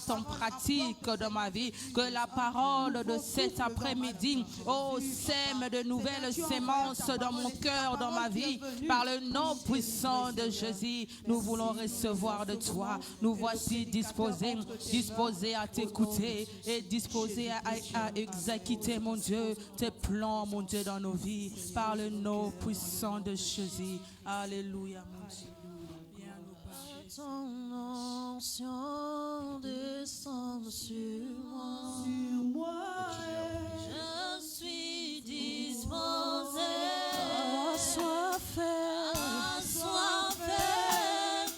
en pratique dans ma vie, que la parole de cet après-midi, oh, sème de nouvelles sémences dans mon cœur, dans ma vie, par le nom puissant de Jésus. Nous voulons recevoir de toi. Nous voici disposés à t'écouter et disposés à exécuter, mon Dieu, tes plans, mon Dieu, dans nos vies, par le nom puissant de Jésus. Alléluia, mon Dieu. Ton onction descend sur moi. Je suis disposé. Sois fait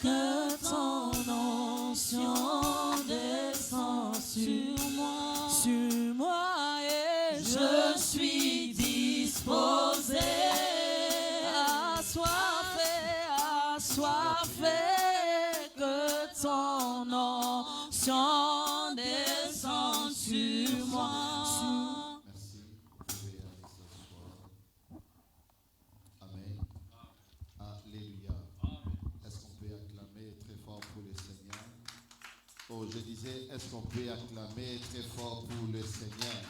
que ton onction descend sur moi et je suis disposé. Sois fait que ton onction descend sur moi. Merci. Vous pouvez aller s'asseoir. Amen. Alléluia. Est-ce qu'on peut acclamer très fort pour le Seigneur? Oh, je disais, est-ce qu'on peut acclamer très fort pour le Seigneur?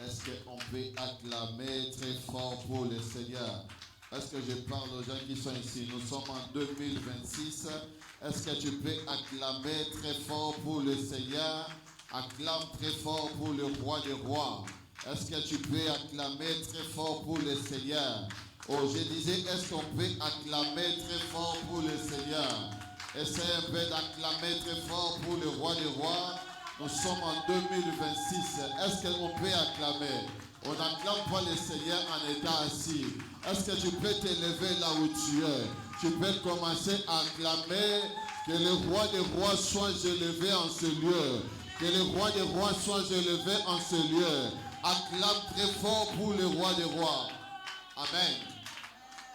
Est-ce qu'on peut acclamer très fort pour le Seigneur? Est-ce que je parle aux gens qui sont ici? Nous sommes en 2026. Est-ce que tu peux acclamer très fort pour le Seigneur? Acclame très fort pour le roi des rois. Est-ce que tu peux acclamer très fort pour le Seigneur? Oh, je disais, est-ce qu'on peut acclamer très fort pour le Seigneur? Essaye un peu d'acclamer très fort pour le roi des rois. Nous sommes en 2026. Est-ce qu'on peut acclamer? On n'acclame pas le Seigneur en étant assis. Est-ce que tu peux t'élever là où tu es? Tu peux commencer à acclamer que le roi des rois soit élevé en ce lieu. Que le roi des rois soit élevé en ce lieu. Acclame très fort pour le roi des rois. Amen.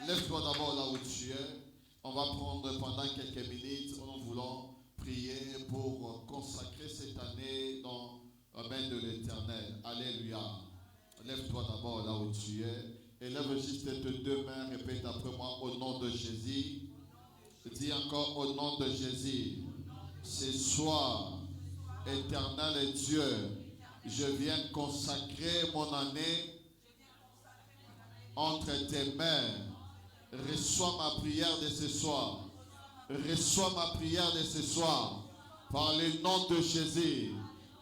Lève-toi d'abord là où tu es. On va prendre pendant quelques minutes. Nous voulons prier pour consacrer cette année dans la main de l'Éternel. Alléluia. Lève-toi d'abord là où tu es. Élève juste tes deux mains. Répète après moi au nom de Jésus. Dis encore au nom de Jésus. Ce soir, Éternel Dieu, je viens consacrer mon année entre tes mains. Reçois ma prière de ce soir. Reçois ma prière de ce soir. Par le nom de Jésus.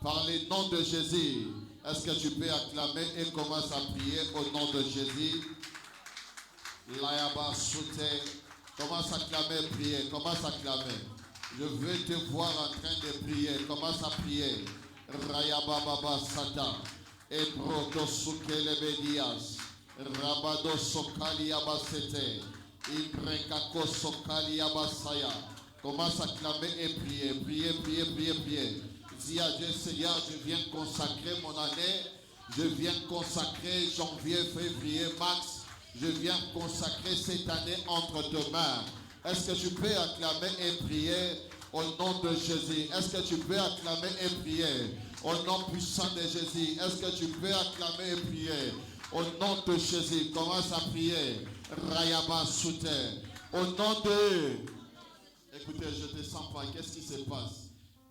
Par le nom de Jésus. Est-ce que tu peux acclamer et commence à prier au nom de Jésus? Layaba Soute. Commence à acclamer, prier. Commence à acclamer. Je veux te voir en train de prier. Commence à prier. Rayaba Baba Sata. Ebroto Sukele Bedias. Rabado Sokali Abasete. Ibrekako Sokali Abasaya. Commence à acclamer et prier. Prier, prier, prier, prier. Dis à Dieu, Seigneur, je viens consacrer mon année. Je viens consacrer janvier, février, mars. Je viens consacrer cette année entre tes mains. Est-ce que tu peux acclamer et prier au nom de Jésus? Est-ce que tu peux acclamer et prier au nom puissant de Jésus? Est-ce que tu peux acclamer et prier au nom de Jésus? Commence à prier. Rayaba Soute. Au nom de... Écoutez, je ne te sens pas. Qu'est-ce qui se passe?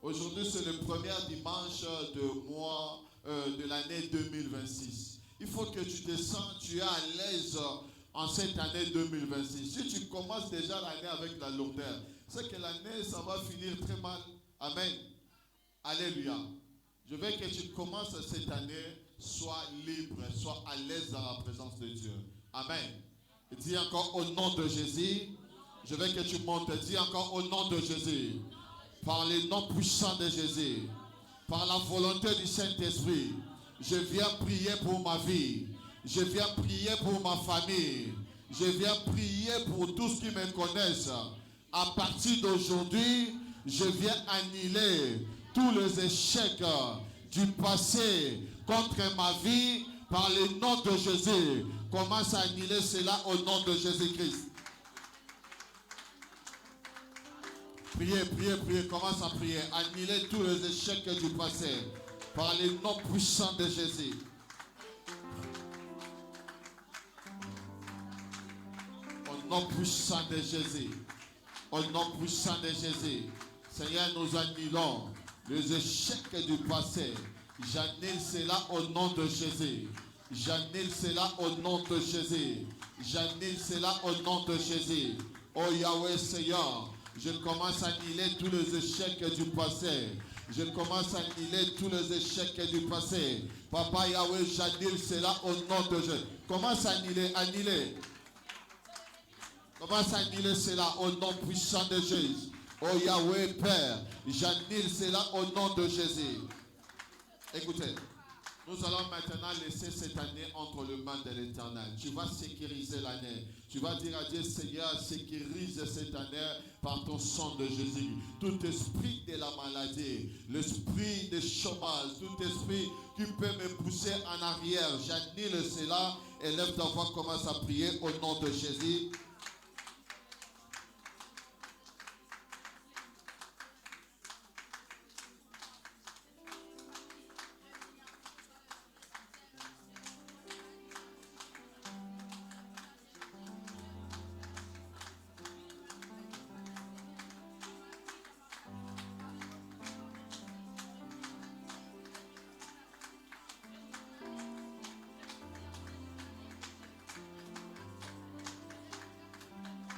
Aujourd'hui, c'est le premier dimanche de mois de l'année 2026. Il faut que tu te sens, tu es à l'aise en cette année 2026. Si tu commences déjà l'année avec la lourdeur, c'est que l'année, ça va finir très mal. Amen. Alléluia. Je veux que tu commences cette année, sois libre, sois à l'aise dans la présence de Dieu. Amen. Dis encore au nom de Jésus. Je veux que tu montes. Dis encore au nom de Jésus. Par le nom puissant de Jésus, par la volonté du Saint-Esprit, je viens prier pour ma vie. Je viens prier pour ma famille. Je viens prier pour tous qui me connaissent. À partir d'aujourd'hui, je viens annuler tous les échecs du passé contre ma vie par le nom de Jésus. Commence à annuler cela au nom de Jésus-Christ. Priez, priez, priez, commence à prier. Annuler tous les échecs du passé par le nom puissant de Jésus. Au nom puissant de Jésus. Au nom puissant de Jésus. Seigneur, nous annulons Les échecs du passé, j'annule cela au nom de Jésus. J'annule cela au nom de Jésus. J'annule cela au nom de Jésus. Oh Yahweh Seigneur, je commence à annuler tous les échecs du passé. Je commence à annuler tous les échecs du passé. Papa Yahweh, j'annule cela au nom de Jésus. Commence à annuler, annuler. Commence à annuler cela au nom puissant de Jésus. Oh Yahweh Père, j'annule cela au nom de Jésus. Écoutez, nous allons maintenant laisser cette année entre les mains de l'Éternel. Tu vas sécuriser l'année. Tu vas dire à Dieu, Seigneur, sécurise cette année par ton sang de Jésus. Tout esprit de la maladie, l'esprit de chômage, tout esprit qui peut me pousser en arrière, j'annule cela. Et lève ta voix, commence à prier au nom de Jésus.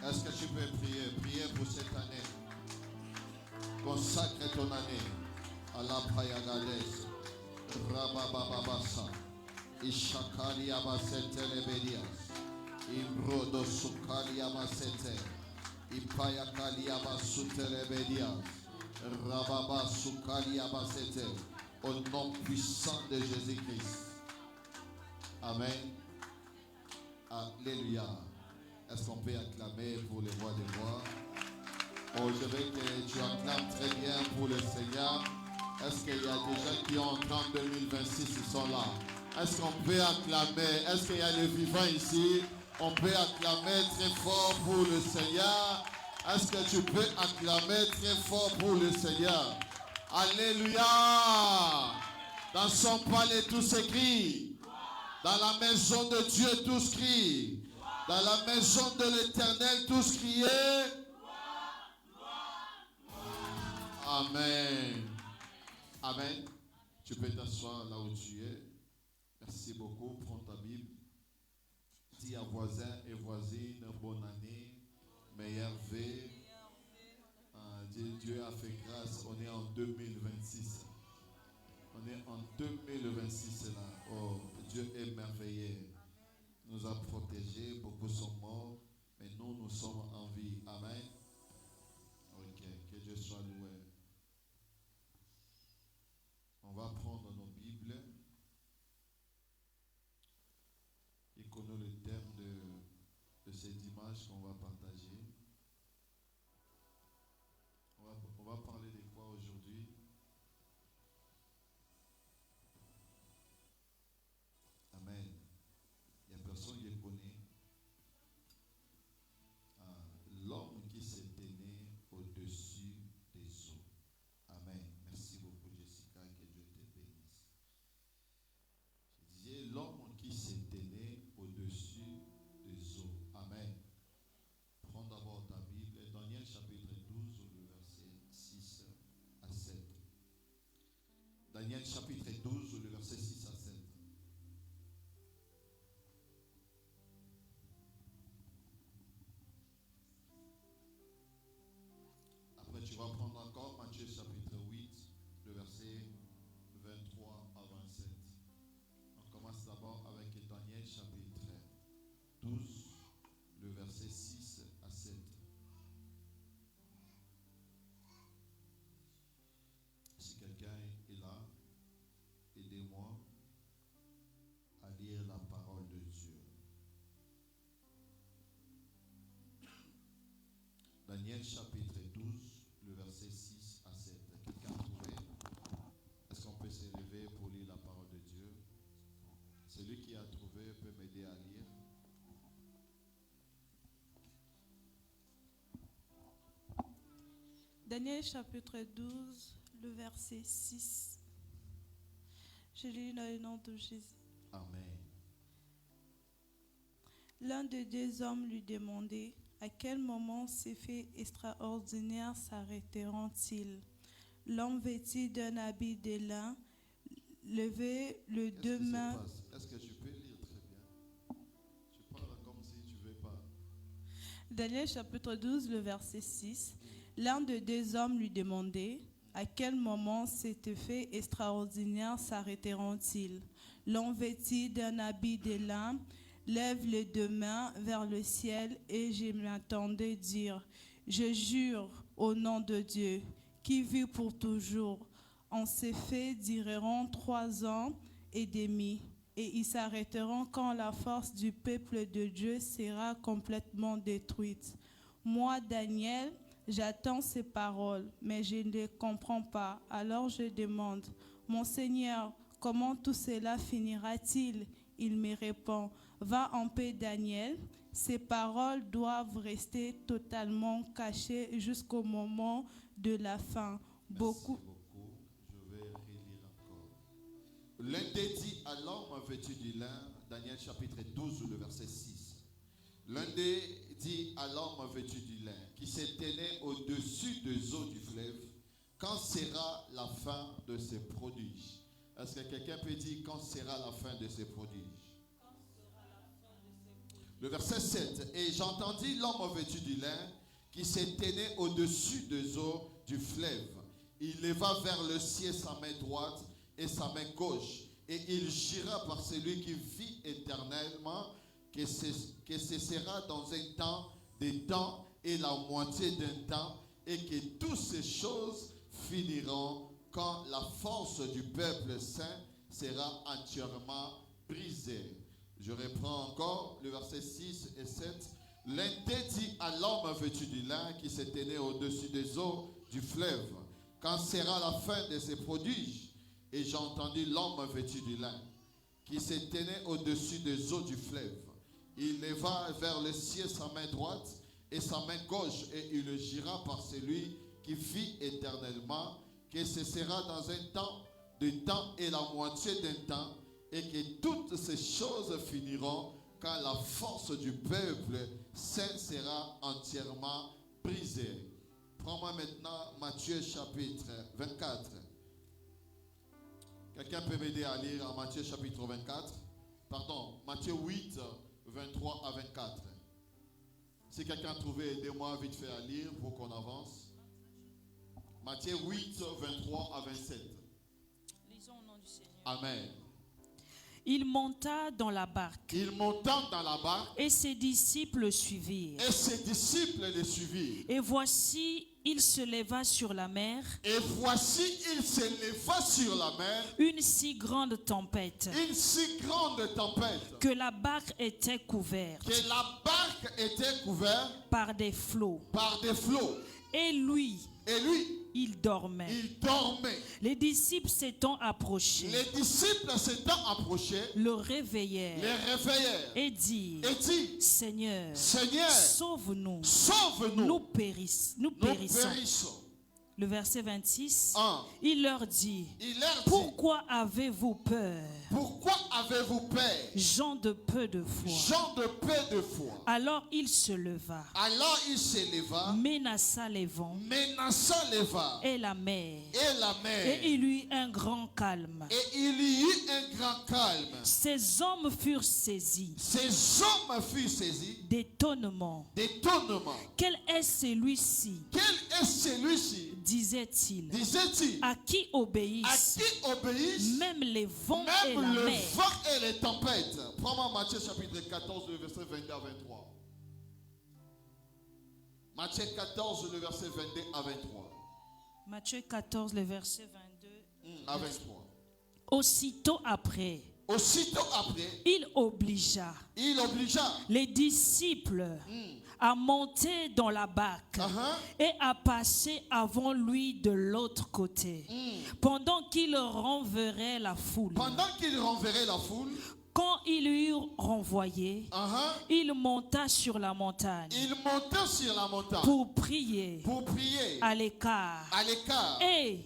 Est-ce que tu peux prier? Prier pour cette année. Consacre ton année à la Payagades. Rababababasa. Ishakali Amasete Lebedias. Imbrodo Sukali Amasete. Ipayakali Amasute Lebedias. Rababa Sukali Amasete. Au nom puissant de Jésus-Christ. Amen. Alléluia. Est-ce qu'on peut acclamer pour les voix des voix? Oh, je veux que tu acclames très bien pour le Seigneur. Est-ce qu'il y a des gens qui ont entré en 2026, ils sont là? Est-ce qu'on peut acclamer? Est-ce qu'il y a les vivants ici? On peut acclamer très fort pour le Seigneur. Est-ce que tu peux acclamer très fort pour le Seigneur? Alléluia! Dans son palais, tous crient. Dans la maison de Dieu, tous crient. Dans la maison de l'Éternel, tous criez. Amen. Amen. Tu peux t'asseoir là où tu es. Merci beaucoup. Prends ta Bible. Dis à voisin et voisine, bonne année, meilleure vie. Dieu a fait grâce. On est en 2026. On est en 2026 là. Oh, Dieu est merveilleux. Nous a protégés, beaucoup sont morts, mais nous sommes en vie. Amen. Ok, que Dieu soit loué. On va prendre nos Bibles et connaître le thème de cette image qu'on va partager. On va parler de quoi aujourd'hui? Amen. Il y a personne qui le connaît. L'homme qui s'est tenu au-dessus des eaux. Amen. Merci beaucoup, Jessica. Que Dieu te bénisse. Je disais, l'homme qui s'est tenu au-dessus des eaux. Amen. Prends d'abord ta Bible. Daniel chapitre 12, le verset 6 à 7. Daniel chapitre 12, le verset 6 à 7. Tu vas prendre encore Matthieu chapitre 8, le verset 23 à 27. On commence d'abord avec Daniel chapitre 12, le verset 6 à 7. Si quelqu'un est là, aidez-moi à lire la parole de Dieu. Daniel chapitre 12, le verset 6 à 7. Quelqu'un a trouvé? Est-ce qu'on peut se lever pour lire la parole de Dieu? Celui qui a trouvé peut m'aider à lire. Daniel chapitre 12, le verset 6. Je lis dans le nom de Jésus. Amen. L'un des deux hommes lui demandait à quel moment ces faits extraordinaires s'arrêteront-ils. L'homme vêtu d'un habit de lin levait le deux mains. Est-ce que je peux lire très bien? Tu parles comme si tu ne veux pas. Daniel chapitre 12, le verset 6. L'un des deux hommes lui demandait à quel moment ces faits extraordinaires s'arrêteront-ils. L'homme vêtu d'un habit de lin lève les deux mains vers le ciel et je m'attendais dire, je jure au nom de Dieu, qui vit pour toujours. En ces faits dureront 3 ans et demi, et ils s'arrêteront quand la force du peuple de Dieu sera complètement détruite. Moi, Daniel, j'attends ces paroles, mais je ne les comprends pas. Alors je demande, mon Seigneur, comment tout cela finira-t-il? Il me répond, va en paix, Daniel. Ces paroles doivent rester totalement cachées jusqu'au moment de la fin. Merci beaucoup. Je vais relire encore. L'un des dit à l'homme vêtu du lin, Daniel chapitre 12, le verset 6. L'un des dit à l'homme vêtu du lin, qui se tenait au-dessus des eaux du fleuve, quand sera la fin de ces prodiges? Est-ce que quelqu'un peut dire quand sera la fin de ces prodiges? Le verset 7. Et j'entendis l'homme vêtu du lin qui se tenait au-dessus des eaux du fleuve. Il leva vers le ciel sa main droite et sa main gauche. Et il jura par celui qui vit éternellement que ce sera dans un temps, des temps et la moitié d'un temps, et que toutes ces choses finiront quand la force du peuple saint sera entièrement brisée. Je reprends encore le verset 6 et 7. L'un des dit à l'homme vêtu du lin qui se tenait au-dessus des eaux du fleuve, quand sera la fin de ces prodiges? Et j'ai entendu l'homme vêtu du lin qui se tenait au-dessus des eaux du fleuve. Il leva vers le ciel sa main droite et sa main gauche, et il le jura par celui qui vit éternellement que ce sera dans un temps, de temps et la moitié d'un temps, et que toutes ces choses finiront quand la force du peuple saint sera entièrement brisée. Prends-moi maintenant Matthieu chapitre 24. Quelqu'un peut m'aider à lire en Matthieu chapitre 24? Pardon, Matthieu 8, 23 à 24. Si quelqu'un a trouvé, aidez-moi vite fait à lire pour qu'on avance. Matthieu 8, 23 à 27. Lisons au nom du Seigneur. Amen. Il monta dans la barque. Il monta dans la barque. Et ses disciples le suivirent. Et ses disciples le suivirent. Et voici, il se leva sur la mer. Et voici, il se leva sur la mer. Une si grande tempête. Une si grande tempête. Que la barque était couverte. Que la barque était couverte. Par des flots. Par des flots. Et lui. Il dormait. Il dormait. Les disciples s'étant approchés. Les disciples s'étant approchés. Le réveillèrent. Les réveillèrent. Et dirent. Seigneur. Sauve-nous. Sauve-nous. Nous périssons. Le verset 26. Il leur dit. Pourquoi avez-vous peur? Pourquoi avez-vous peur? Gens de peu de foi. Gens de peu de foi. Alors il se leva. Menaça les vents. Et la mer. Et il y eut un grand calme. Ces hommes furent saisis. D'étonnement. Quel est celui-ci? Disait-il. À qui obéissent même les vents et la mer. Et les tempêtes. Prends-moi Matthieu chapitre 14, le verset 22 à 23. Matthieu 14, le verset 22 à 23. Matthieu 14, le verset 22 à 23. Aussitôt après, il obligea les disciples à monter dans la barque et à passer avant lui de l'autre côté, pendant qu'il renverrait la foule. Quand il eut renvoyé, il monta sur la montagne. Pour prier à l'écart. Et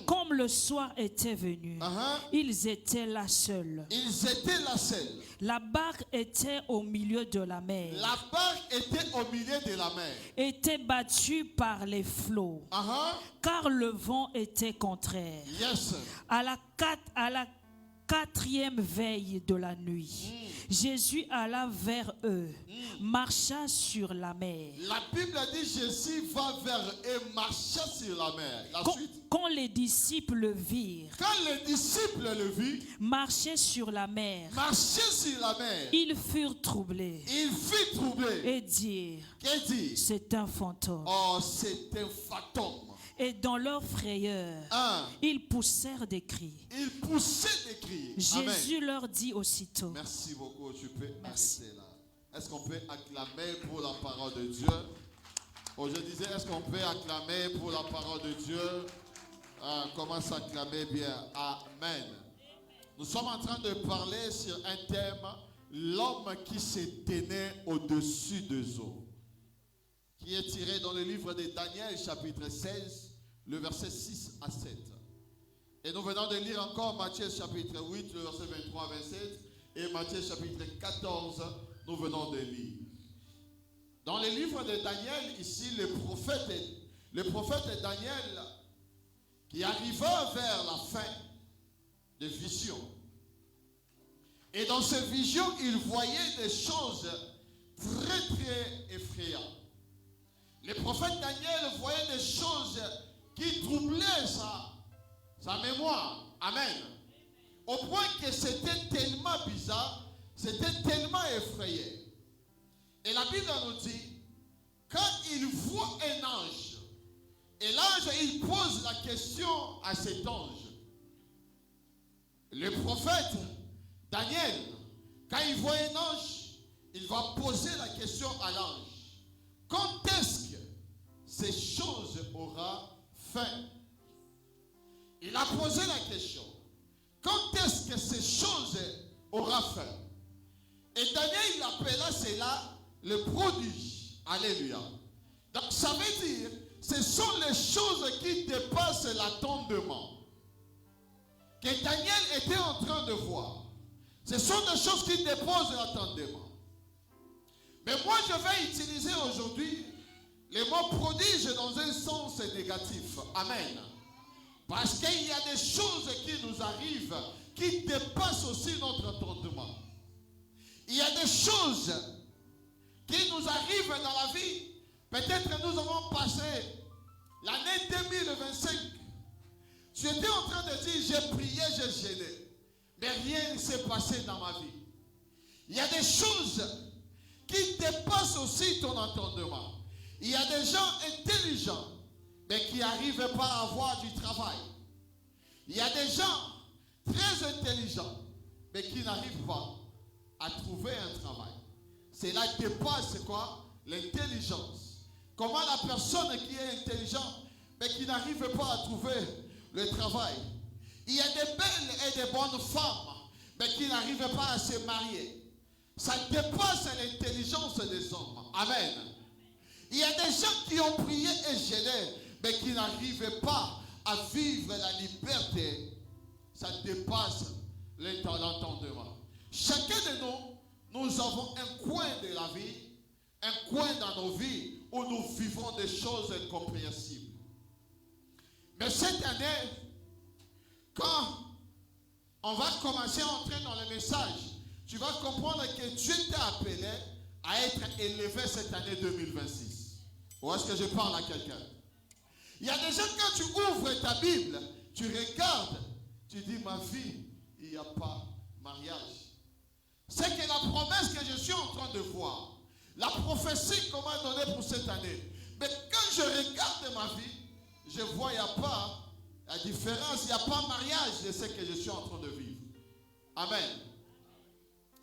Comme le soir était venu, ils étaient là seuls. Ils étaient là seuls. La barque était au milieu de la mer. La barque était au milieu de la mer. Était battue par les flots. Car le vent était contraire. Yes. À la quatrième veille de la nuit, Jésus alla vers eux, marcha sur la mer. La Bible dit Jésus va vers eux et marcha sur la mer. La suite. Quand les disciples le virent, marcher sur la mer, ils furent troublés. Et dirent, c'est un fantôme. Oh, c'est un fantôme. Et dans leur frayeur, ils poussèrent des cris. Jésus leur dit aussitôt. Merci beaucoup, tu peux arrêter là. Est-ce qu'on peut acclamer pour la parole de Dieu? Oh, je disais, est-ce qu'on peut acclamer pour la parole de Dieu? Comment s'acclamer bien? Amen. Nous sommes en train de parler sur un thème, l'homme qui s'est tenait au-dessus des eaux, qui est tiré dans le livre de Daniel, chapitre 16, le verset 6 à 7. Et nous venons de lire encore Matthieu, chapitre 8, le verset 23 à 27, et Matthieu, chapitre 14, nous venons de lire. Dans le livre de Daniel, ici, le prophète Daniel, qui arriva vers la fin de vision. Et dans ces visions, il voyait des choses très, très effrayantes. Le prophète Daniel voyait des choses qui troublaient sa mémoire. Amen. Au point que c'était tellement bizarre, c'était tellement effrayant. Et la Bible nous dit, quand il voit un ange, et l'ange, il pose la question à cet ange. Le prophète Daniel, quand il voit un ange, il va poser la question à l'ange. Quand est-ce que ces choses auront fin? Il a posé la question. Quand est-ce que ces choses auront fin? Et Daniel, il appela cela le prodige. Alléluia. Donc ça veut dire, ce sont les choses qui dépassent l'attendement que Daniel était en train de voir. Ce sont des choses qui dépassent l'attendement. Mais moi, je vais utiliser aujourd'hui les mots prodige dans un sens négatif. Amen. Parce qu'il y a des choses qui nous arrivent qui dépassent aussi notre entendement. Il y a des choses qui nous arrivent dans la vie. Peut-être que nous avons passé l'année 2025. Tu étais en train de dire, j'ai prié, j'ai gêné. Mais rien ne s'est passé dans ma vie. Il y a des choses qui dépassent aussi ton entendement. Il y a des gens intelligents, mais qui n'arrivent pas à avoir du travail. Il y a des gens très intelligents, mais qui n'arrivent pas à trouver un travail. Cela dépasse quoi? L'intelligence. Comment la personne qui est intelligente, mais qui n'arrive pas à trouver le travail. Il y a des belles et des bonnes femmes, mais qui n'arrivent pas à se marier. Ça dépasse l'intelligence des hommes. Amen. Il y a des gens qui ont prié et gêné, mais qui n'arrivent pas à vivre la liberté. Ça dépasse l'entendement. Chacun de nous avons un coin de la vie, un coin dans nos vies où nous vivons des choses incompréhensibles. Mais cette année, quand on va commencer à entrer dans le message, tu vas comprendre que Dieu t'a appelé à être élevé cette année 2026. Ou est-ce que je parle à quelqu'un? Il y a des gens, quand tu ouvres ta Bible, tu regardes, tu dis, ma vie, il n'y a pas mariage. C'est que la promesse que je suis en train de voir, la prophétie qu'on m'a donnée pour cette année, mais quand je regarde ma vie, je vois, il n'y a pas la différence, il n'y a pas mariage de ce que je suis en train de vivre. Amen.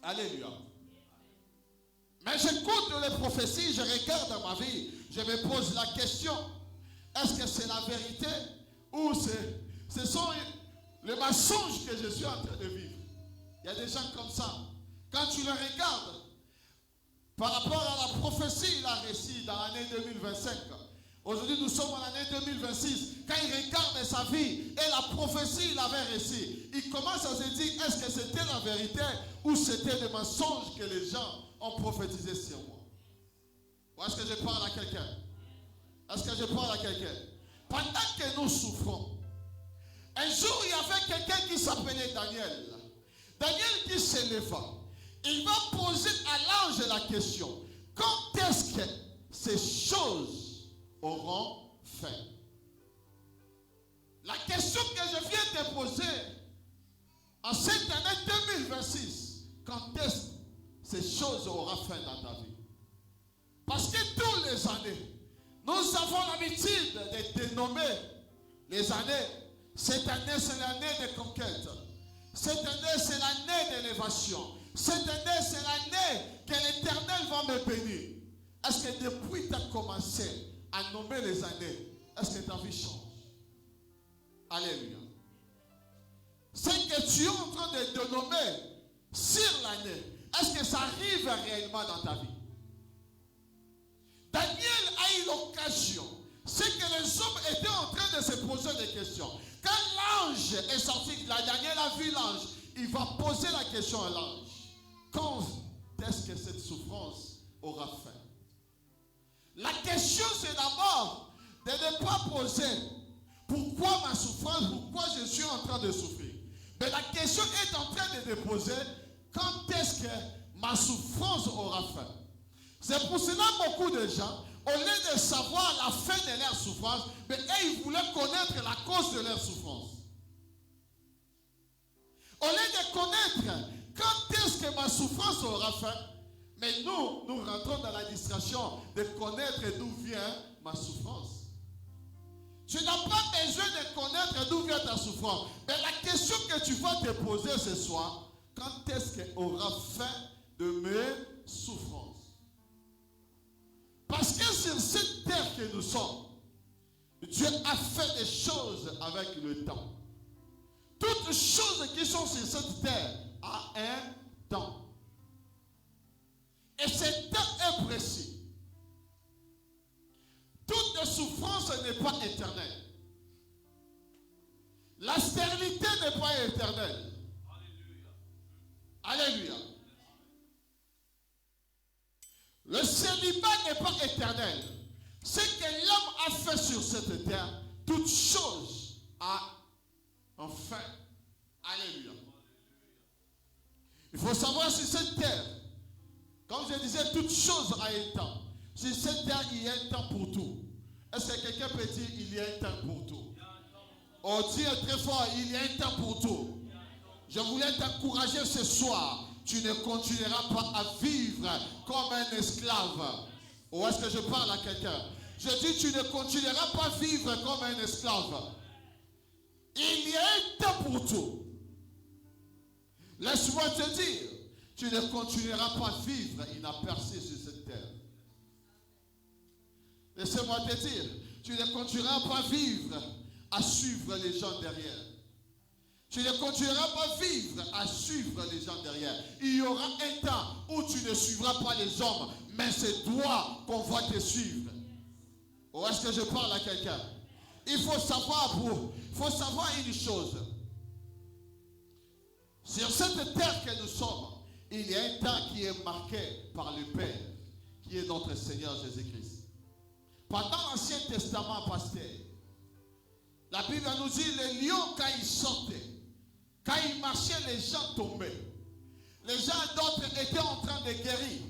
Alléluia. Mais j'écoute les prophéties, je regarde ma vie, je me pose la question, est-ce que c'est la vérité ou ce sont les mensonges que je suis en train de vivre? Il y a des gens comme ça. Quand tu le regardes, par rapport à la prophétie, il a réussi dans l'année 2025, Aujourd'hui, nous sommes en l'année 2026. Quand il regarde sa vie et la prophétie il avait réussi, il commence à se dire, est-ce que c'était la vérité ou c'était des mensonges que les gens ont prophétisé sur moi? Ou est-ce que je parle à quelqu'un? Est-ce que je parle à quelqu'un? Pendant que nous souffrons, un jour, il y avait quelqu'un qui s'appelait Daniel. Daniel qui s'éleva. Il va poser à l'ange la question. Quand est-ce que ces choses auront fin? La question que je viens de poser en cette année 2026, quand est-ce que ces choses auront fin dans ta vie? Parce que toutes les années, nous avons l'habitude de dénommer les années. Cette année, c'est l'année de conquête. Cette année, c'est l'année d'élévation. Cette année, c'est l'année que l'Éternel va me bénir. Est-ce que depuis que tu as commencé à nommer les années, est-ce que ta vie change? Alléluia. Ce que tu es en train de nommer sur l'année, est-ce que ça arrive réellement dans ta vie? Daniel a eu l'occasion. C'est que les hommes étaient en train de se poser des questions. Quand l'ange est sorti, Daniel a vu l'ange, il va poser la question à l'ange. Quand est-ce que cette souffrance aura fin? La question c'est d'abord de ne pas poser pourquoi ma souffrance, pourquoi je suis en train de souffrir. Mais la question est en train de poser quand est-ce que ma souffrance aura fin. C'est pour cela beaucoup de gens, au lieu de savoir la fin de leur souffrance, mais ils voulaient connaître la cause de leur souffrance. Au lieu de connaître quand est-ce que ma souffrance aura fin, mais nous rentrons dans la distraction de connaître d'où vient ma souffrance. Tu n'as pas besoin de connaître d'où vient ta souffrance. Mais la question que tu vas te poser ce soir, quand est-ce qu'elle aura fin de mes souffrances? Parce que sur cette terre que nous sommes, Dieu a fait des choses avec le temps. Toutes choses qui sont sur cette terre a un temps. Et ce temps est précis. Toute souffrance n'est pas éternelle. La stérilité n'est pas éternelle. Alléluia. Alléluia. Le célibat n'est pas éternel. Ce que l'homme a fait sur cette terre, toute chose a un fin. Alléluia. Il faut savoir si cette terre, comme je disais, toute chose a un temps. Sur cette terre, il y a un temps pour tout. Est-ce que quelqu'un peut dire il y a un temps pour tout? Oh, Dieu est très fort, il y a un temps pour tout. Je voulais t'encourager ce soir. Tu ne continueras pas à vivre comme un esclave. Ou est-ce que je parle à quelqu'un? Je dis, tu ne continueras pas à vivre comme un esclave. Il y a un temps pour tout. Laisse-moi te dire, tu ne continueras pas à vivre inaperçu sur cette terre. Laisse-moi te dire, tu ne continueras pas à vivre à suivre les gens derrière. Tu ne continueras pas à vivre à suivre les gens derrière. Il y aura un temps où tu ne suivras pas les hommes, mais c'est toi qu'on va te suivre. Ou est-ce que je parle à quelqu'un? Il faut savoir une chose. Sur cette terre que nous sommes, il y a un temps qui est marqué par le Père, qui est notre Seigneur Jésus-Christ. Pendant l'Ancien Testament, pasteur, la Bible nous dit, les lions, quand ils sortaient, quand ils marchaient, les gens tombaient. Les gens d'autres étaient en train de guérir.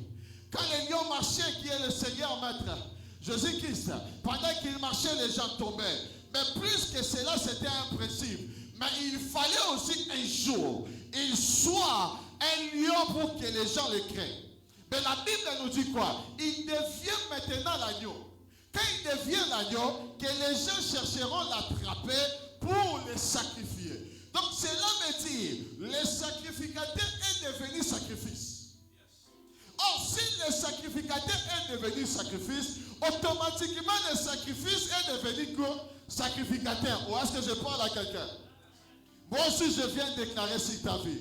Quand les lions marchaient, qui est le Seigneur Maître, Jésus-Christ, pendant qu'ils marchaient, les gens tombaient. Mais plus que cela, c'était un principe. Mais il fallait aussi un jour, il soit un lion pour que les gens le craignent. Mais la Bible nous dit quoi? Il devient maintenant l'agneau. Quand il devient l'agneau, que les gens chercheront l'attraper pour le sacrifier. Donc cela veut dire, le sacrificateur est devenu sacrifice. Or, si le sacrificateur est devenu sacrifice, automatiquement le sacrifice est devenu quoi? Sacrificateur. Ou est-ce que je parle à quelqu'un? Moi aussi je viens déclarer sur ta vie.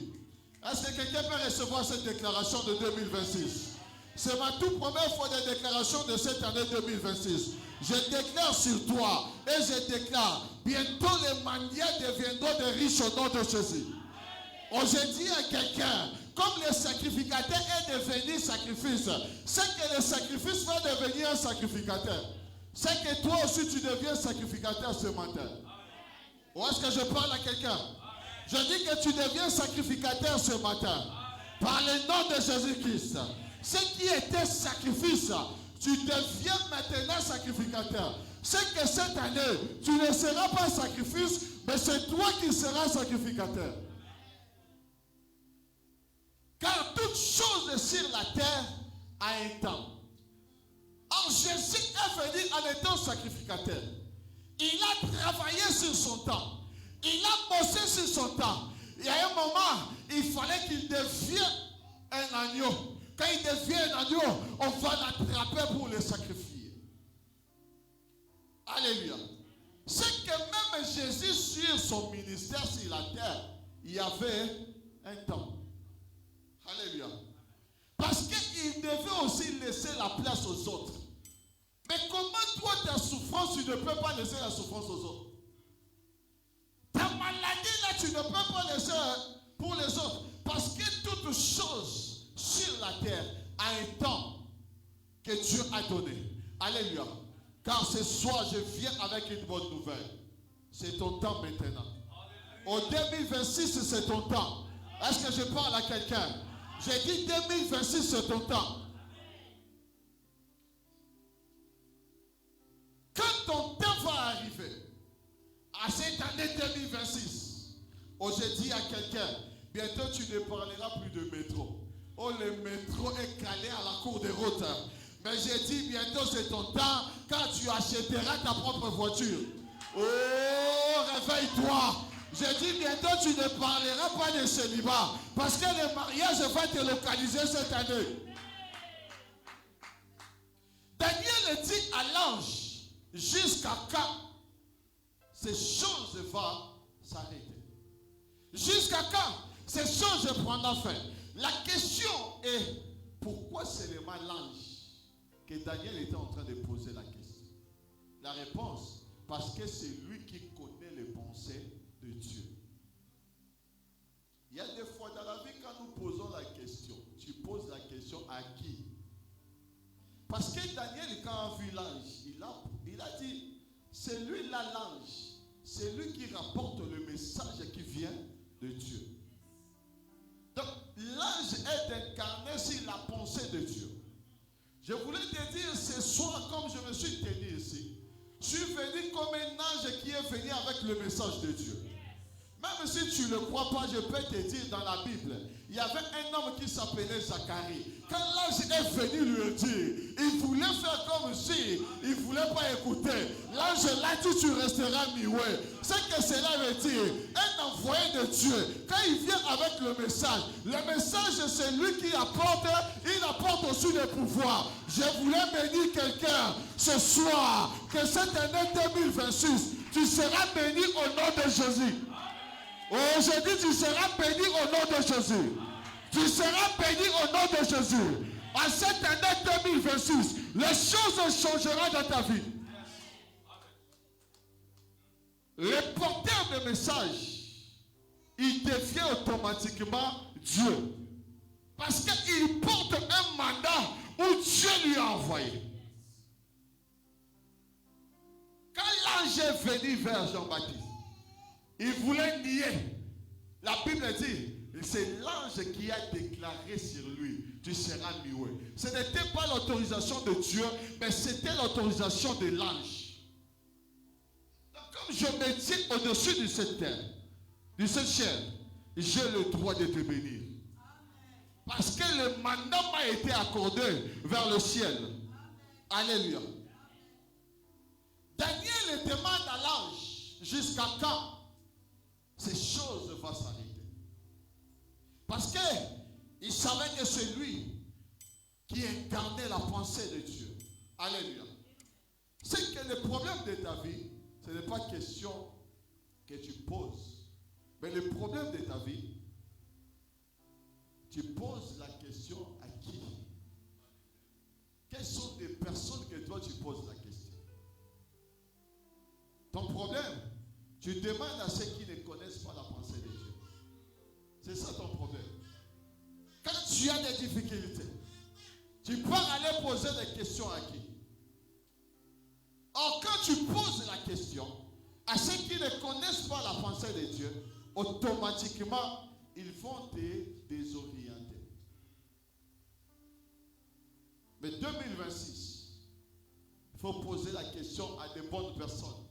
Est-ce que quelqu'un peut recevoir cette déclaration de 2026? C'est ma toute première fois de déclaration de cette année 2026. Je déclare sur toi et je déclare, bientôt les mendiants deviendront des riches au nom de Jésus. Oh, je dis à quelqu'un, comme le sacrificateur est devenu sacrifice, c'est que le sacrifice va devenir un sacrificateur. C'est que toi aussi tu deviens sacrificateur ce matin. Ou est-ce que je parle à quelqu'un? Je dis que tu deviens sacrificateur ce matin. Par le nom de Jésus-Christ. Ce qui était sacrifice, tu deviens maintenant sacrificateur. C'est que cette année, tu ne seras pas sacrifice, mais c'est toi qui seras sacrificateur. Car toute chose sur la terre a un temps. Or, Jésus est venu en étant sacrificateur. Il a travaillé sur son temps. Il a bossé sur son temps. Il y a un moment, il fallait qu'il devienne un agneau. Quand il devient un agneau, on va l'attraper pour le sacrifier. Alléluia. C'est que même Jésus sur son ministère sur la terre, il y avait un temps. Alléluia. Parce qu'il devait aussi laisser la place aux autres. Mais comment toi, ta souffrance, tu ne peux pas laisser la souffrance aux autres? Ta maladie, là, tu ne peux pas laisser pour les autres. Parce que toute chose sur la terre a un temps que Dieu a donné. Alléluia. Car ce soir, je viens avec une bonne nouvelle. C'est ton temps maintenant. Au 2026, c'est ton temps. Est-ce que je parle à quelqu'un? J'ai dit 2026, c'est ton temps. Quand ton temps va arriver, à cette année 2026, oh, je dis à quelqu'un, bientôt tu ne parleras plus de métro. Oh, le métro est calé à la cour des routes. Mais j'ai dit, bientôt c'est ton temps, quand tu achèteras ta propre voiture. Oh, réveille-toi. J'ai dit, bientôt tu ne parleras pas de célibat. Parce que le mariage va te localiser cette année. Daniel dit à l'ange, jusqu'à quand ces choses vont s'arrêter? Jusqu'à quand ces choses prendront fin? La question est, pourquoi seulement l'ange que Daniel était en train de poser la question? La réponse, parce que c'est lui qui connaît les pensées de Dieu. Il y a des fois dans la vie, quand nous posons la question, tu poses la question à qui? Parce que Daniel, quand a vu l'ange, il a dit, c'est lui-là l'ange. C'est lui qui rapporte le message qui vient de Dieu. Donc, l'ange est incarné sur la pensée de Dieu. Je voulais te dire ce soir, comme je me suis tenu ici, je suis venu comme un ange qui est venu avec le message de Dieu. Même si tu ne le crois pas, je peux te dire dans la Bible, il y avait un homme qui s'appelait Zacharie. Quand l'ange est venu lui dire, il voulait faire comme si il ne voulait pas écouter. L'ange l'a dit, tu resteras muet. Ce que cela veut dire, un envoyé de Dieu, quand il vient avec le message c'est lui qui apporte, il apporte aussi le pouvoir. Je voulais bénir quelqu'un ce soir, que cette année 2026, tu seras béni au nom de Jésus. Aujourd'hui, tu seras béni au nom de Jésus. Tu seras béni au nom de Jésus. En cette année 2026, les choses changeront dans ta vie. Le porteur de message, il devient automatiquement Dieu. Parce qu'il porte un mandat où Dieu lui a envoyé. Quand l'ange est venu vers Jean-Baptiste, il voulait nier. La Bible dit, c'est l'ange qui a déclaré sur lui, tu seras muet. Ce n'était pas l'autorisation de Dieu, mais c'était l'autorisation de l'ange. Donc, comme je me tiens au-dessus de cette terre, de cette chair, j'ai le droit de te bénir. Parce que le mandat m'a été accordé vers le ciel. Alléluia. Daniel demande à l'ange, jusqu'à quand ces choses vont s'arrêter? Parce qu'il savait que c'est lui qui incarnait la pensée de Dieu. Alléluia. C'est que le problème de ta vie, ce n'est pas question que tu poses. Mais le problème de ta vie, tu poses la question à qui? Quelles sont les personnes que toi tu poses la question? Tu demandes à ceux qui ne connaissent pas la pensée de Dieu. C'est ça ton problème. Quand tu as des difficultés, tu peux aller poser des questions à qui? Or, quand tu poses la question à ceux qui ne connaissent pas la pensée de Dieu, automatiquement, ils vont te désorienter. Mais 2026, il faut poser la question à des bonnes personnes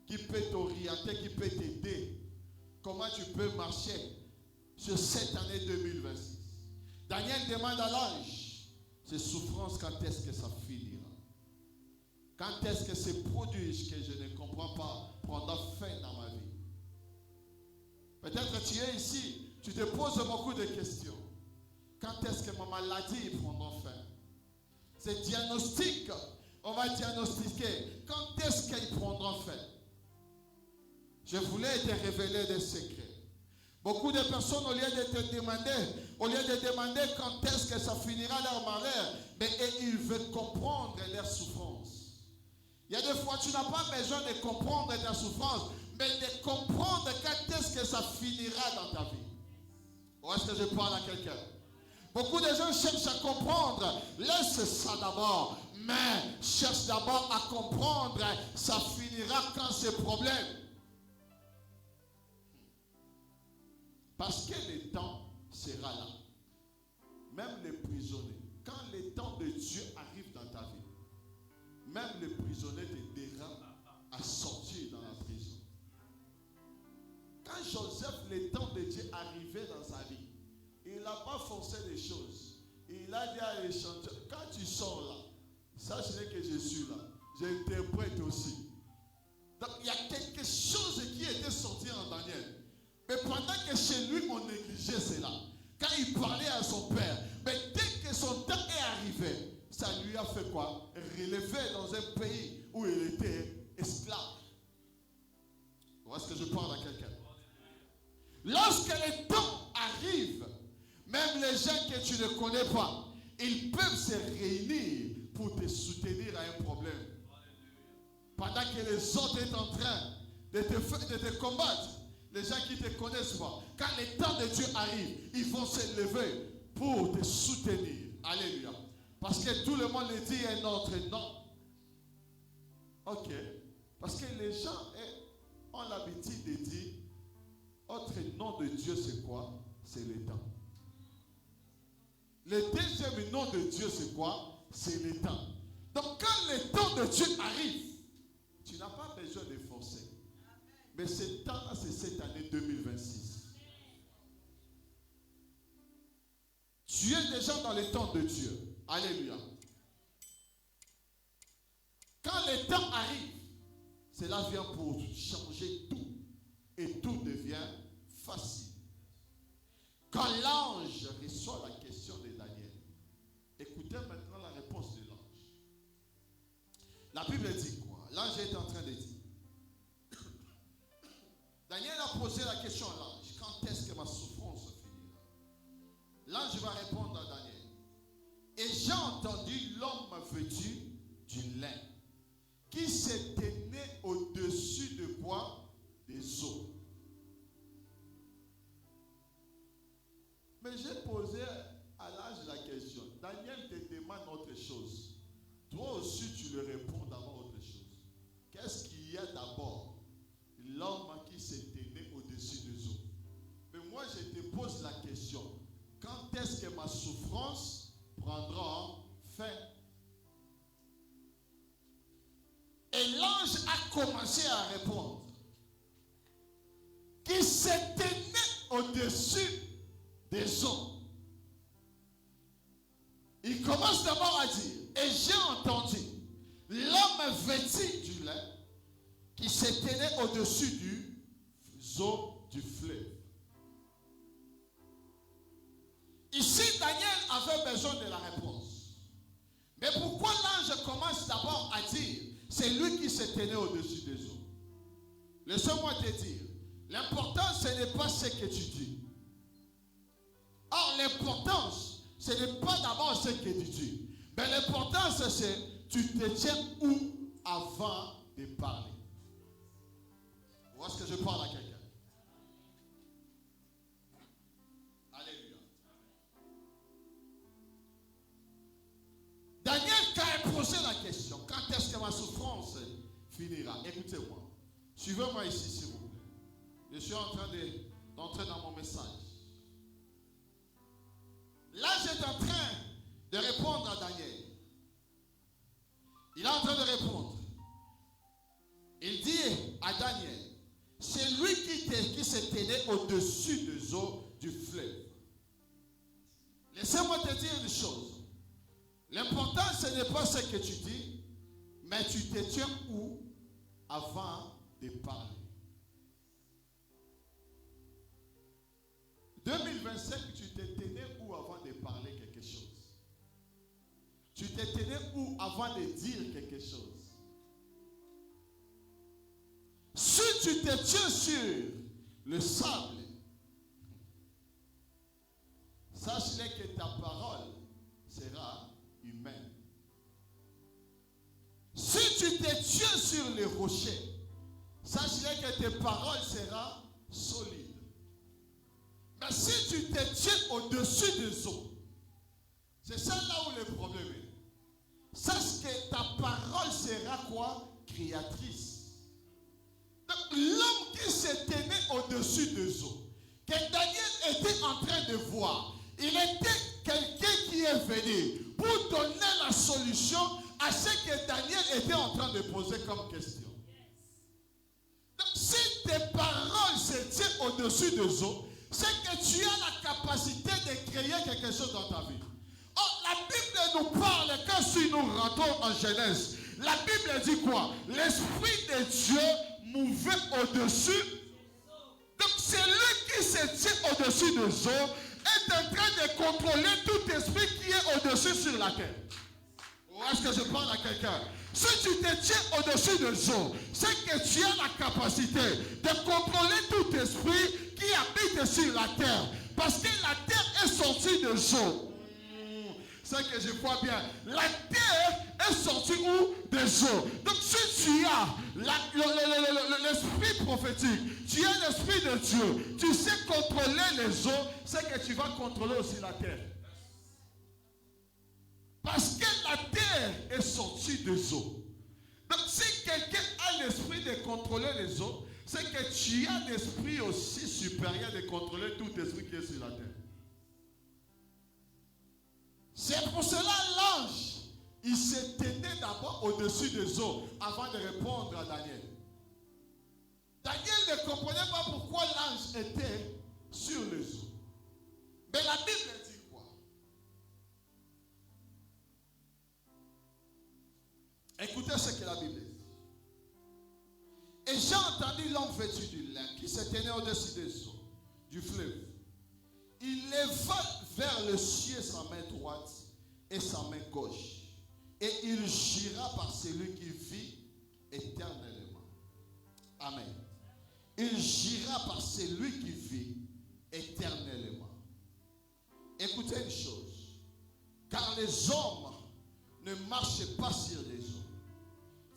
qui peuvent t'orienter, qui peuvent t'aider. Comment tu peux marcher sur cette année 2026? Daniel demande à l'ange, ces souffrances, quand est-ce que ça finira? Quand est-ce que ces produits que je ne comprends pas prendront fin dans ma vie? Peut-être que tu es ici, tu te poses beaucoup de questions. Quand est-ce que ma maladie prendra fin? Ces diagnostics, on va diagnostiquer. Quand est-ce qu'ils prendront fin? Je voulais te révéler des secrets. Beaucoup de personnes, au lieu de demander quand est-ce que ça finira leur malheur, mais ils veulent comprendre leur souffrance. Il y a des fois, tu n'as pas besoin de comprendre ta souffrance, mais de comprendre quand est-ce que ça finira dans ta vie. Ou est-ce que je parle à quelqu'un? Beaucoup de gens cherchent à comprendre. Laisse ça d'abord. Mais cherche d'abord à comprendre. Ça finira quand ce problème. Parce que le temps sera là. Même les prisonniers. Quand le temps de Dieu arrive dans ta vie, même les prisonniers te diront à sortir dans la prison. Quand Joseph, le temps de Dieu arrivait dans sa vie, il n'a pas forcé les choses. Il a dit à les chanteurs, quand tu sors là, sachez que je suis là. J'interprète aussi. Donc il y a quelque chose qui était sorti en Daniel. Mais pendant que chez lui, on négligeait cela. Quand il parlait à son père, mais dès que son temps est arrivé, ça lui a fait quoi? Relever dans un pays où il était esclave. Ou est-ce que je parle à quelqu'un? Lorsque le temps arrive, même les gens que tu ne connais pas, ils peuvent se réunir pour te soutenir à un problème. Pendant que les autres sont en train de te combattre, les gens qui ne te connaissent pas, quand le temps de Dieu arrive, ils vont se lever pour te soutenir. Alléluia. Parce que tout le monde le dit un autre nom. Ok. Parce que les gens ont l'habitude de dire, autre nom de Dieu c'est quoi? C'est le temps. Le deuxième nom de Dieu c'est quoi? C'est le temps. Donc quand le temps de Dieu arrive, tu n'as pas besoin de forcer. Mais ce temps-là, c'est cette année 2026. Tu es déjà dans le temps de Dieu. Alléluia. Quand le temps arrive, cela vient pour changer tout. Et tout devient facile. Quand l'ange reçoit la question de Daniel, écoutez maintenant la réponse de l'ange. La Bible dit quoi? L'ange est en train de dire. Daniel a posé la question à l'ange. Quand est-ce que ma souffrance finira? L'ange va répondre à Daniel. Et j'ai entendu l'homme vêtu du lin qui se tenait au-dessus de quoi? Des eaux. Mais j'ai posé à l'ange la question. Daniel te demande autre chose. Toi aussi tu lui réponds d'abord autre chose. Qu'est-ce qu'il y a d'abord? L'homme qui se tenait au-dessus des eaux. Mais moi je te pose la question. Quand est-ce que ma souffrance prendra fin? Et l'ange a commencé à répondre. Qui se tenait au-dessus des eaux. Il commence d'abord à dire, et j'ai entendu l'homme vêtu du lin qui se tenait au-dessus du eau du fleuve. Ici, Daniel avait besoin de la réponse. Mais pourquoi l'ange commence d'abord à dire, c'est lui qui se tenait au-dessus des eaux? Laisse-moi te dire, l'important ce n'est pas ce que tu dis. Or, l'importance, ce n'est pas d'abord ce que tu dis. Mais l'importance, c'est tu te tiens où avant de parler. Ou est-ce que je parle à quelqu'un? Alléluia. Daniel, quand il posait la question, quand est-ce que ma souffrance finira? Écoutez-moi. Suivez-moi ici, s'il vous plaît. Je suis en train d'entrer dans mon message. Là, j'étais en train de répondre à Daniel. Il est en train de répondre. Il dit à Daniel, c'est lui qui se tenait au-dessus des eaux du fleuve. Laissez-moi te dire une chose. L'important, ce n'est pas ce que tu dis, mais tu te tiens où avant de parler. 2025, tu te tenais où avant de parler quelque chose? Tu te tenais où avant de dire quelque chose? Si tu te tiens sur le sable, sache-le que ta parole sera humaine. Si tu te tiens sur les rochers, sache-le que tes paroles seront solides. Mais si tu te tiens au-dessus des eaux, c'est ça là où le problème est. Sache que ta parole sera quoi? Créatrice. Donc l'homme qui se tenait au-dessus des eaux, que Daniel était en train de voir, il était quelqu'un qui est venu pour donner la solution à ce que Daniel était en train de poser comme question. Donc si tes paroles se tiennent au-dessus des eaux, c'est que tu as la capacité de créer quelque chose dans ta vie. Oh, la Bible nous parle, quand si nous rentrons en Genèse, la Bible dit quoi? L'Esprit de Dieu mouvait au-dessus. Donc c'est lui qui se tient au-dessus des eaux est en train de contrôler tout esprit qui est au-dessus sur la terre. Ou est-ce que je parle à quelqu'un? Si tu te tiens au-dessus des eaux, c'est que tu as la capacité de contrôler tout esprit qui habite sur la terre. Parce que la terre est sortie des eaux. C'est que je vois bien. La terre est sortie où? Des eaux. Donc si tu as l'esprit prophétique, tu as l'esprit de Dieu, tu sais contrôler les eaux, c'est que tu vas contrôler aussi la terre. Parce que la terre est sortie des eaux. Donc si quelqu'un a l'esprit de contrôler les eaux, c'est que tu as l'esprit aussi supérieur de contrôler tout esprit qui est sur la terre. C'est pour cela l'ange, il se tenait d'abord au-dessus des eaux avant de répondre à Daniel. Daniel ne comprenait pas pourquoi l'ange était sur les eaux. Mais la Bible dit quoi? Écoutez ce que la Bible dit. Et j'ai entendu l'homme vêtu du lin qui se tenait au-dessus des eaux, du fleuve. Il leva vers le ciel sa main droite et sa main gauche. Et il jura par celui qui vit éternellement. Amen. Il jura par celui qui vit éternellement. Écoutez une chose. Car les hommes ne marchent pas sur les eaux.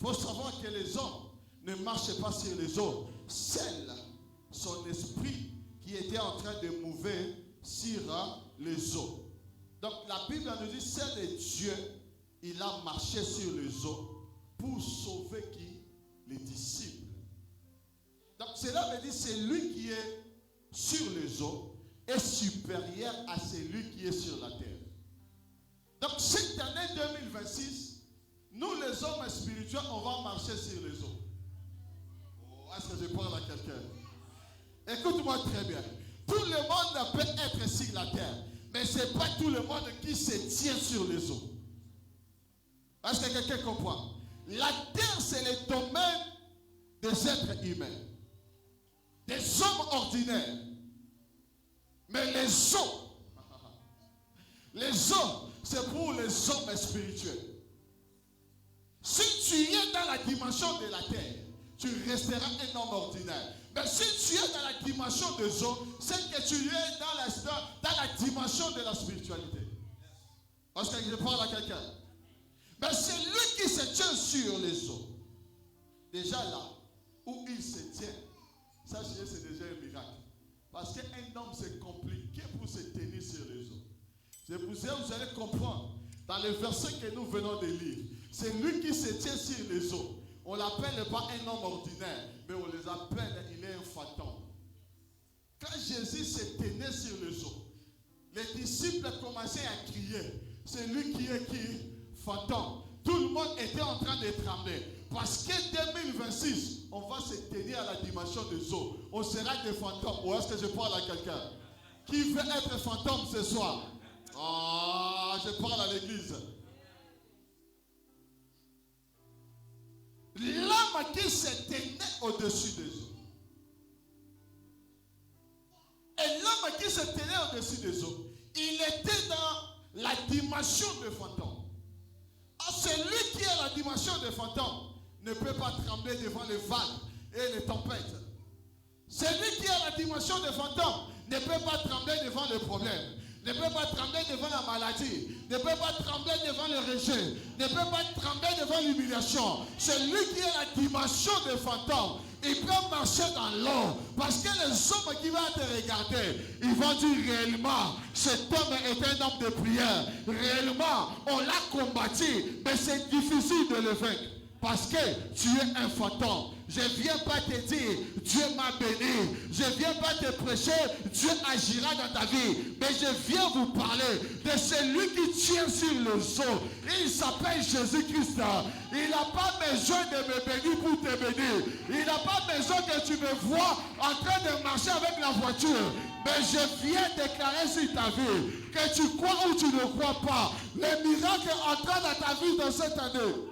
Il faut savoir que les hommes ne marchent pas sur les eaux. Seul son esprit qui était en train de mouver sur les eaux. Donc la Bible nous dit, c'est le Dieu, il a marché sur les eaux pour sauver qui? Les disciples. Donc cela veut dire, c'est lui qui est sur les eaux est supérieur à celui qui est sur la terre. Donc cette année 2026, nous les hommes spirituels, on va marcher sur les eaux. Oh, est-ce que je parle à quelqu'un? Écoute-moi très bien. Tout le monde peut être sur la terre, mais ce n'est pas tout le monde qui se tient sur les eaux. Est-ce que quelqu'un comprend? La terre, c'est le domaine des êtres humains, des hommes ordinaires. Mais les eaux, c'est pour les hommes spirituels. Si tu es dans la dimension de la terre, tu resteras un homme ordinaire. Mais si tu es dans la dimension des eaux, c'est que tu es dans la dimension de la spiritualité. Est-ce que je parle à quelqu'un? Mais c'est lui qui se tient sur les eaux. Déjà là où il se tient, sachez, c'est déjà un miracle. Parce qu'un homme, c'est compliqué pour se tenir sur les eaux. C'est pour ça que vous allez comprendre, dans le verset que nous venons de lire, c'est lui qui se tient sur les eaux. On ne l'appelle pas un homme ordinaire, mais on les appelle, il est un fantôme. Quand Jésus se tenait sur les eaux, les disciples commençaient à crier. C'est lui qui est qui? Fantôme. Tout le monde était en train de trembler. Parce que 2026, on va se tenir à la dimension des eaux. On sera des fantômes. Ou est-ce que je parle à quelqu'un? Qui veut être fantôme ce soir? Ah, je parle à l'église. L'homme qui se tenait au-dessus des eaux. Et l'homme qui se tenait au-dessus des eaux, il était dans la dimension de fantôme. Celui qui est la dimension de fantôme ne peut pas trembler devant les vagues et les tempêtes. Celui qui est la dimension de fantôme ne peut pas trembler devant les problèmes, ne peut pas trembler devant la maladie, ne peut pas trembler devant le rejet, ne peut pas trembler devant l'humiliation. Celui qui est la dimension de fantôme, il peut marcher dans l'eau. Parce que les hommes qui vont te regarder, ils vont dire réellement, cet homme est un homme de prière. Réellement, on l'a combattu, mais c'est difficile de le vaincre. Parce que tu es un fantôme. Je ne viens pas te dire, Dieu m'a béni. Je ne viens pas te prêcher, Dieu agira dans ta vie. Mais je viens vous parler de celui qui tient sur les eaux. Il s'appelle Jésus-Christ. Il n'a pas besoin de me bénir pour te bénir. Il n'a pas besoin que tu me vois en train de marcher avec la voiture. Mais je viens déclarer sur ta vie, que tu crois ou tu ne crois pas, le miracle entrera dans ta vie dans cette année.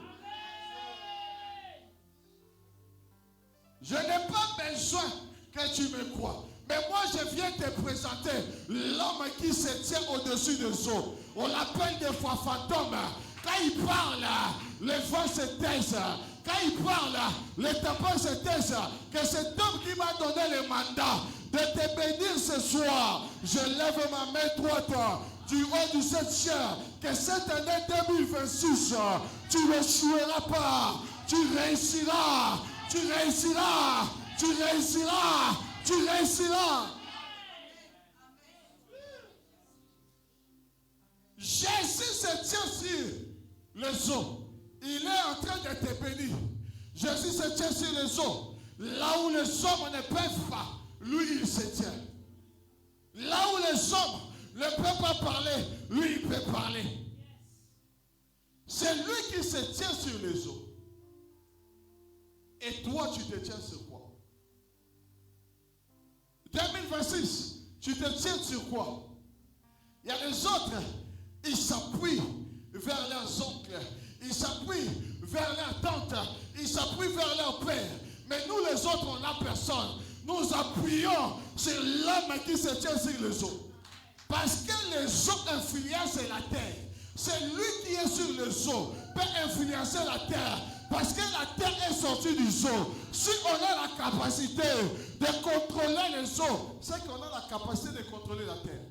Je n'ai pas besoin que tu me crois. Mais moi, je viens te présenter l'homme qui se tient au-dessus des eaux. On l'appelle des fois fantôme. Quand il parle, les vents se taisent. Quand il parle, les tempêtes se taisent. Que cet homme qui m'a donné le mandat de te bénir ce soir, je lève ma main droite du haut du 7 ciel. Que cette année 2026, tu ne joueras pas. Tu réussiras. Tu réussiras, tu réussiras, tu réussiras. Jésus se tient sur les eaux. Il est en train de te bénir. Jésus se tient sur les eaux. Là où les hommes ne peuvent pas, lui il se tient. Là où les hommes ne peuvent pas parler, lui il peut parler. C'est lui qui se tient sur les eaux. Et toi, tu te tiens sur quoi? 2026, tu te tiens sur quoi? Il y a les autres, ils s'appuient vers leurs oncles, ils s'appuient vers leurs tantes, ils s'appuient vers leur père. Mais nous, les autres, on n'a personne. Nous appuyons sur l'homme qui se tient sur les eaux. Parce que les eaux influencent la terre. C'est lui qui est sur les eaux peut influencer la terre. Parce que la terre est sortie du eau. Si on a la capacité de contrôler les eaux, c'est qu'on a la capacité de contrôler la terre.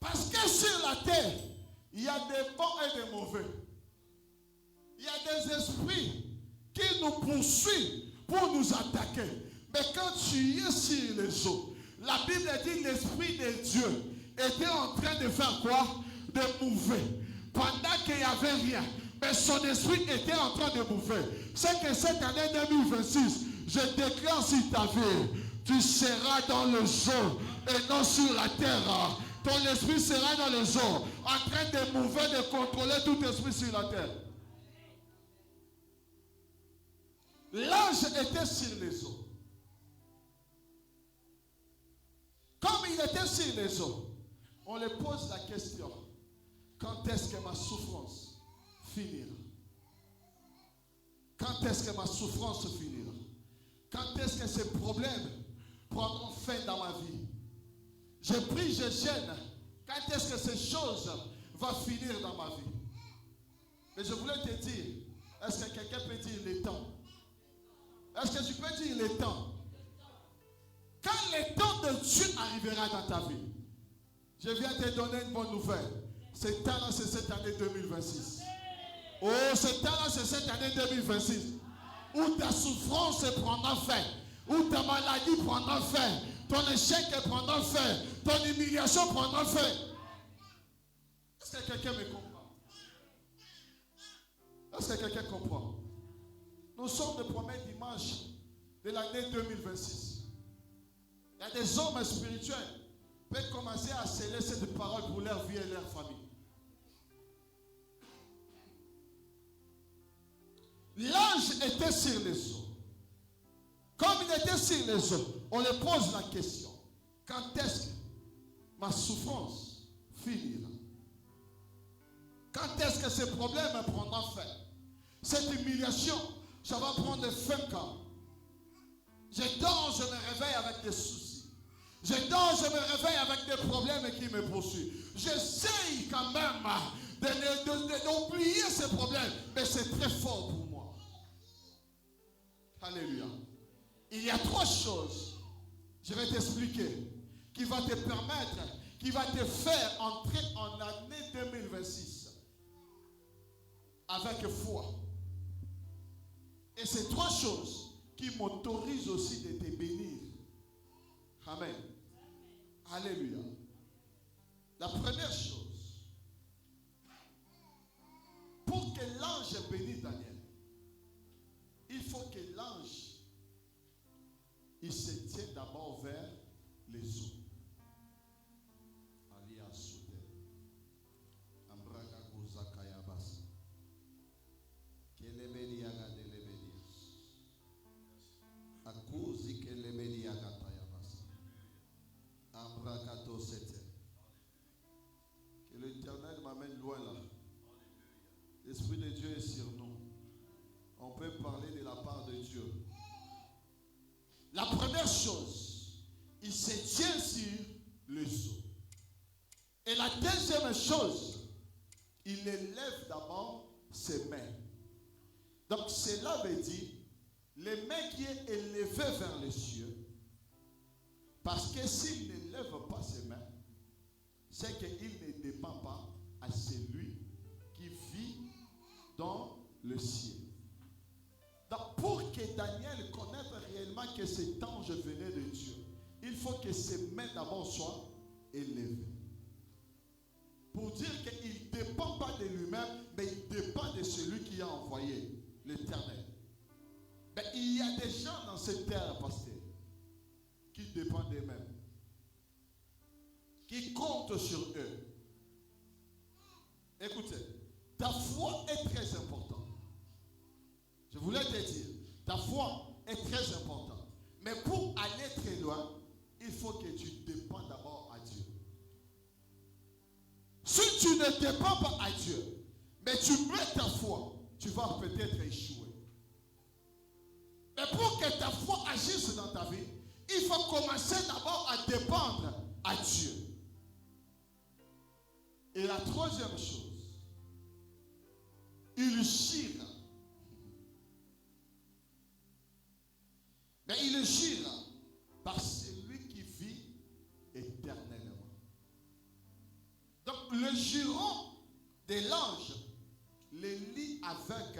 Parce que sur la terre, il y a des bons et des mauvais. Il y a des esprits qui nous poursuivent pour nous attaquer. Mais quand tu es sur les eaux, la Bible dit l'Esprit de Dieu était en train de faire quoi? De mouver. Pendant qu'il n'y avait rien. Mais son esprit était en train de mouver. C'est que cette année 2026, je déclare sur ta vie, tu seras dans le eaux et non sur la terre. Ton esprit sera dans les eaux, en train de mouver, de contrôler tout esprit sur la terre. L'ange était sur les eaux. Comme il était sur les eaux, on lui pose la question, quand est-ce que ma souffrance finira? Quand est-ce que ma souffrance finira? Quand est-ce que ces problèmes prendront fin dans ma vie? Je prie, je gêne. Quand est-ce que ces choses vont finir dans ma vie? Mais je voulais te dire, est-ce que quelqu'un peut dire les temps? Est-ce que tu peux dire les temps? Quand le temps de Dieu arrivera dans ta vie, je viens te donner une bonne nouvelle. Ce temps-là, c'est cette année 2026. Oh, ce temps-là, c'est cette année 2026. où ta souffrance prendra fin, où ta maladie prendra fin, ton échec prendra fin, ton humiliation prendra fin. Est-ce que quelqu'un me comprend? Est-ce que quelqu'un comprend? Nous sommes le premier dimanche de l'année 2026. Il y a des hommes spirituels qui peuvent commencer à sceller cette parole pour leur vie et leur famille. L'ange était sur les eaux. Comme il était sur les eaux, on lui pose la question: quand est-ce que ma souffrance finira? Quand est-ce que ce problème prendra fin? Cette humiliation, ça va prendre fin quand? Je dors, je me réveille avec des soucis. Je dors, je me réveille avec des problèmes qui me poursuivent. J'essaye quand même d'oublier ces problèmes, mais c'est très fort pour moi. Alléluia. Il y a 3 choses, je vais t'expliquer, qui va te permettre, qui va te faire entrer en année 2026 avec foi. Et ces 3 choses qui m'autorisent aussi de te bénir. Amen. Alléluia. La première chose, pour que l'ange bénisse Daniel, il faut que l'ange il se tient d'abord vers les eaux. Que l'Éternel m'amène loin là. L'Esprit de Dieu est sur nous. On peut parler de la part de Dieu. La première chose, il se tient sur les eaux. Et la deuxième chose, il élève d'abord ses mains. Donc cela veut dire, les mains qui est élevées vers les cieux, parce que s'il n'élève pas ses mains, c'est qu'il ne dépend pas à celui qui vit dans le ciel. Donc pour que Daniel connaisse réellement que cet ange venait de Dieu, il faut que ses mains d'abord soient élevées. Pour dire qu'il ne dépend pas de lui-même, mais il dépend de celui qui a envoyé, l'Éternel. Mais il y a des gens dans cette terre, pasteur, qui dépendent d'eux-mêmes, qui comptent sur eux. Écoutez, ta foi est très importante. Je voulais te dire, ta foi est très importante. Mais pour aller très loin, il faut que tu dépendes d'abord à Dieu. Si tu ne dépends pas à Dieu, mais tu mets ta foi, tu vas peut-être échouer. Mais pour que ta foi agisse dans ta vie, il faut commencer d'abord à dépendre à Dieu. Et la troisième chose, il jure. Mais il jure par celui qui vit éternellement. Donc le juron de l'ange le lie avec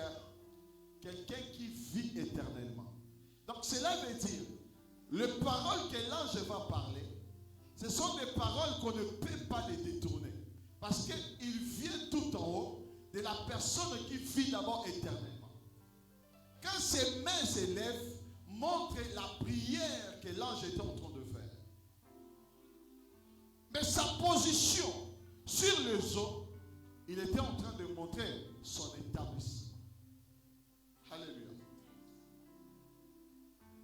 quelqu'un qui vit éternellement. Donc cela veut dire, les paroles que l'ange va parler, ce sont des paroles qu'on ne peut pas les détourner. Parce qu'il vient tout en haut de la personne qui vit d'abord éternellement. Quand ses mains s'élèvent, montre la prière que l'ange était en train de faire. Mais sa position sur les eaux, il était en train de montrer son établissement. Alléluia.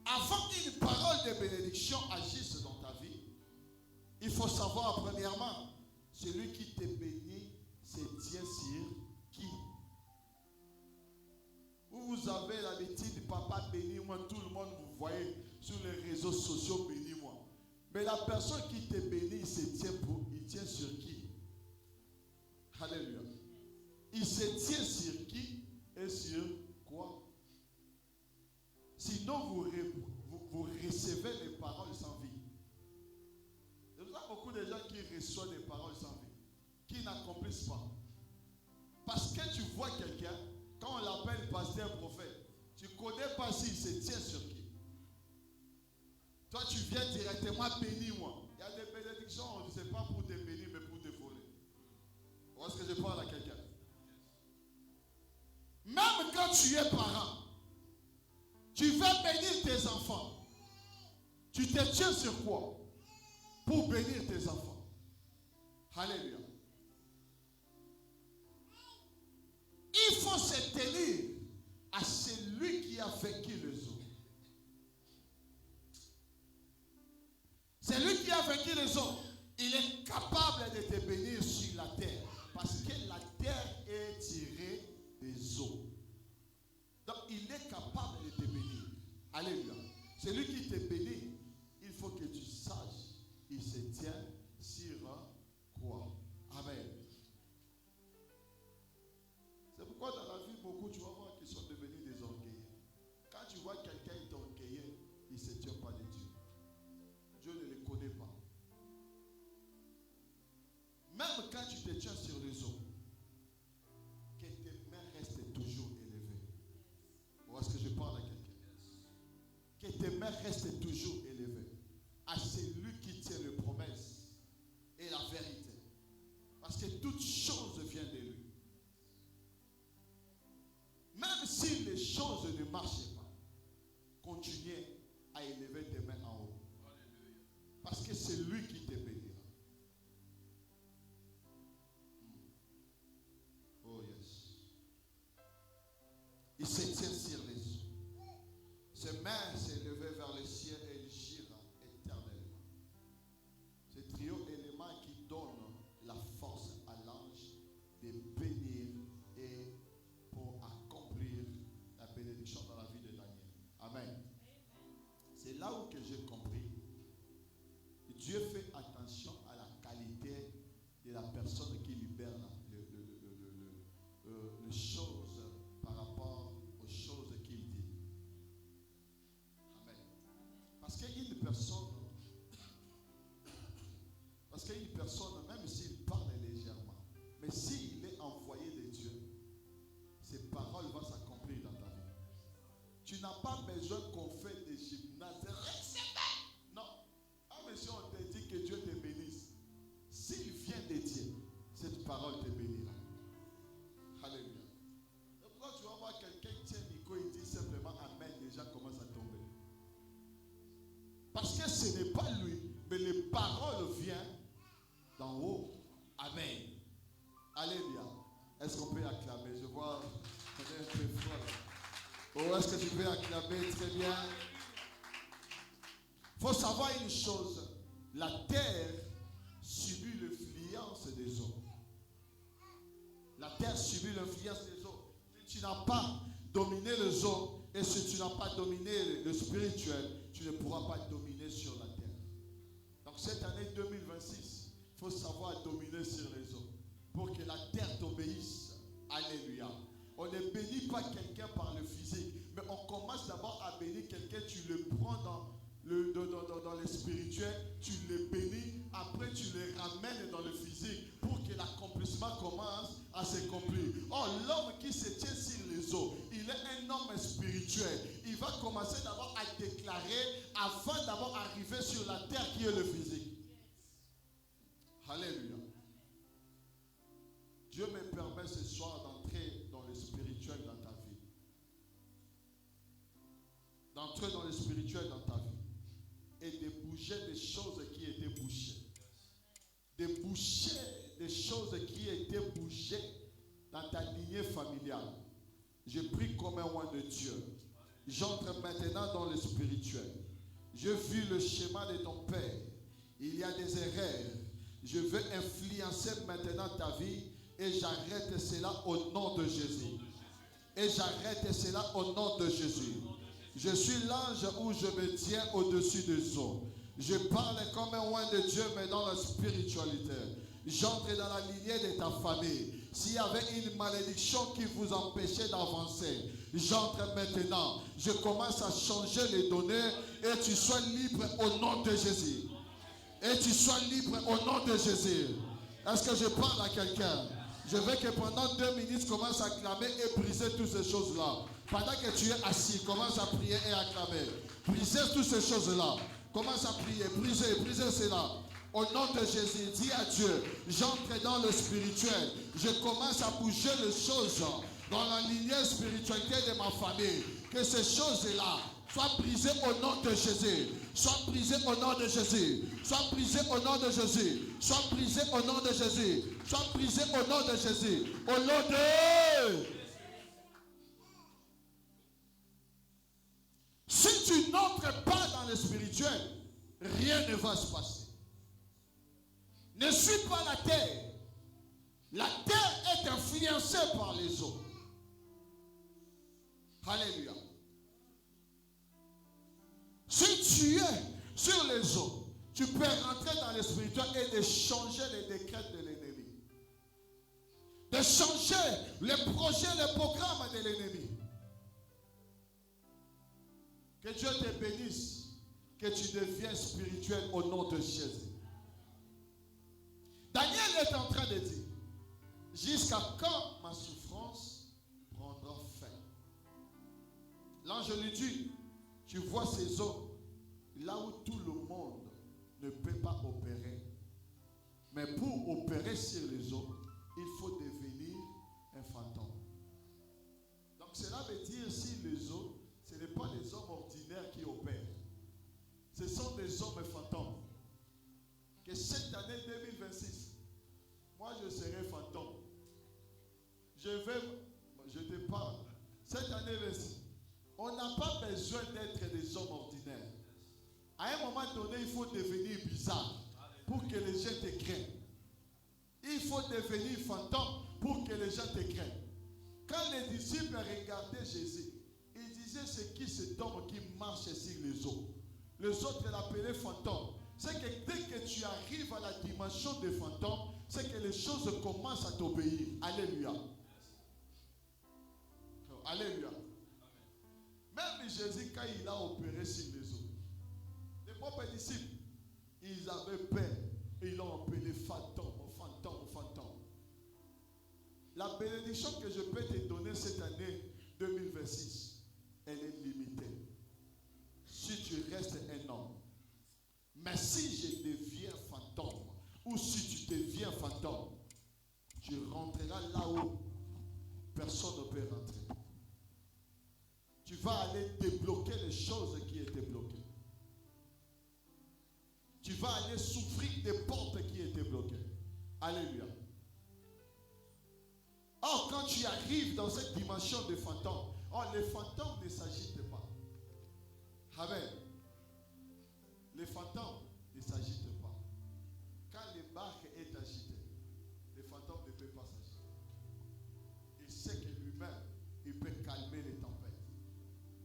Avant qu'une parole de bénédiction agisse dans ta vie, il faut savoir premièrement, celui qui te bénit se tient sur qui? Vous avez l'habitude, papa bénis-moi, tout le monde vous voyez sur les réseaux sociaux, bénis-moi. Mais la personne qui te bénit, il tient sur qui? Alléluia. Il se tient sur qui et sur quoi? Sinon, vous recevez les paroles sans vie. Il y a beaucoup de gens qui reçoivent des paroles sans vie, qui n'accomplissent pas. Parce que tu vois quelqu'un, quand on l'appelle pasteur prophète, Tu ne connais pas s'il se tient sur qui. Toi, tu viens directement bénir moi. Il y a des bénédictions, ce n'est pas pour te bénir, mais pour te voler. Où est-ce que je parle à quelqu'un? Même quand tu es parent, tu veux bénir tes enfants. Tu te tiens sur quoi? Pour bénir tes enfants. Alléluia. Il faut se tenir à celui qui a vaincu les hommes. Celui qui a vaincu les hommes, il est capable de te bénir sur la terre. Parce que la terre est tirée des eaux. Donc il est capable de te bénir. Alléluia. Celui qui te bénit, il faut que tu saches, il se tient sur quoi? Amen. C'est pourquoi dans la vie, beaucoup, tu vas voir qu'ils sont devenus des orgueilleux. Quand tu vois quelqu'un est orgueilleux, il ne se tient pas de Dieu. Dieu ne le connaît pas. Même quand tu te tiens sur les eaux, que tes mains restent toujours élevées. Ou est-ce que je parle à quelqu'un? Que tes mains restent toujours élevées à celui qui tient les promesses et la vérité. Parce que toute chose vient de lui. Même si les choses ne marchent pas, continuez à élever tes mains en haut. Parce que c'est lui qui te bénira. Oh yes. Il se tient sur les eaux. Ses mains s'élevaient vers le ciel et il gira éternellement. Ce trio élément qui donne la force à l'ange de bénir et pour accomplir la bénédiction dans la vie de Daniel. Amen. C'est là où que j'ai compris. Dieu fait attention à la qualité de la personne qui libère les choses par rapport aux choses qu'il dit. Amen. Parce qu'une personne, même s'il parle légèrement, mais s'il est envoyé de Dieu, ses paroles vont s'accomplir dans ta vie. Tu n'as pas besoin qu'on fasse des gymnases. Non. Ah, monsieur, on te dit que Dieu te bénisse. S'il vient de Dieu, cette parole te bénira. Alléluia. Et pourquoi tu vas voir quelqu'un qui tient Nico et dit simplement Amen, les gens commencent à tomber. Parce que ce n'est pas lui, mais les paroles viennent d'en haut. Amen. Alléluia. Est-ce qu'on peut acclamer? Je vois qu'on est un peu fort. Oh, est-ce que tu peux acclamer? Très bien. Il faut savoir une chose. La terre subit l'influence des eaux. La terre subit l'influence des eaux. Si tu n'as pas dominé les eaux et si tu n'as pas dominé le spirituel, tu ne pourras pas dominer sur la terre. Donc cette année 2026, il faut savoir dominer sur les eaux pour que la terre t'obéisse. Alléluia. On ne bénit pas quelqu'un par le physique, mais on commence d'abord à bénir quelqu'un, tu le prends dans le spirituel, tu le bénis, après tu le ramènes dans le physique pour que l'accomplissement commence à s'accomplir. Oh, l'homme qui se tient sur les eaux, il est un homme spirituel. Il va commencer d'abord à déclarer avant d'abord arriver sur la terre qui est le physique. Alléluia. Dieu me permet ce soir d'entrer dans le spirituel dans ta vie. D'entrer dans le spirituel dans ta vie. Et de bouger des choses qui étaient bouchées. De boucher des choses qui étaient bouchées dans ta lignée familiale. Je prie comme un roi de Dieu. J'entre maintenant dans le spirituel. Je vis le schéma de ton Père. Il y a des erreurs. Je veux influencer maintenant ta vie et j'arrête cela au nom de Jésus. Et j'arrête cela au nom de Jésus. Je suis l'ange où je me tiens au-dessus des eaux. Je parle comme un roi de Dieu, mais dans la spiritualité. J'entre dans la lignée de ta famille. S'il y avait une malédiction qui vous empêchait d'avancer, j'entre maintenant. Je commence à changer les données et tu sois libre au nom de Jésus. Et tu sois libre au nom de Jésus. Est-ce que je parle à quelqu'un? Je veux que pendant 2 minutes, commence à clamer et briser toutes ces choses-là. Pendant que tu es assis, commence à prier et à acclamer. Brisez toutes ces choses-là. Commence à prier, brisez cela. Au nom de Jésus, dis à Dieu, j'entre dans le spirituel. Je commence à bouger les choses dans la lignée spiritualité de ma famille. Que ces choses-là soient brisées au nom de Jésus. Soient brisées au nom de Jésus. Soient brisées au nom de Jésus. Soient brisées au nom de Jésus. Soient brisées au nom de Jésus. Au nom de... Si tu n'entres pas dans le spirituel, rien ne va se passer. Ne suis pas la terre. La terre est influencée par les eaux. Alléluia. Si tu es sur les eaux, tu peux rentrer dans le spirituel et de changer les décrets de l'ennemi. De changer les projets, les programmes de l'ennemi. Que Dieu te bénisse, que tu deviens spirituel au nom de Jésus. Daniel est en train de dire, jusqu'à quand ma souffrance prendra fin? L'ange lui dit, tu vois ces eaux, là où tout le monde ne peut pas opérer. Mais pour opérer sur les eaux, il faut devenir un fantôme. Donc cela veut dire, si les eaux, ce n'est pas les hommes ordinaires qui opèrent. Ce sont des hommes fantômes. Que cette année 2026, moi je serai fantôme. Je te parle. Cette année 26, on n'a pas besoin d'être des hommes ordinaires. À un moment donné, il faut devenir bizarre pour que les gens te craignent. Il faut devenir fantôme pour que les gens te craignent. Quand les disciples regardaient Jésus, ils disaient, c'est qui cet homme qui marche sur les eaux? Les autres l'appelaient fantôme. C'est que dès que tu arrives à la dimension des fantômes, c'est que les choses commencent à t'obéir. Alléluia. Alléluia. Même Jésus, quand il a opéré sur les eaux, les propres disciples, ils avaient peur. Et ils l'ont appelé fantôme, fantôme, fantôme. La bénédiction que je peux te donner cette année 2026, elle est limitée. Si tu restes un homme. Mais si je deviens fantôme, ou si tu deviens fantôme, tu rentreras là où personne ne peut rentrer. Tu vas aller débloquer les choses qui étaient bloquées. Tu vas aller s'ouvrir des portes qui étaient bloquées. Alléluia. Or, quand tu arrives dans cette dimension de fantôme, les fantômes ne s'agitent pas. Amen. Les fantômes ne s'agitent pas. Quand les barques est agitée, les fantômes ne peuvent pas s'agiter. Il sait que lui-même, il peut calmer les tempêtes.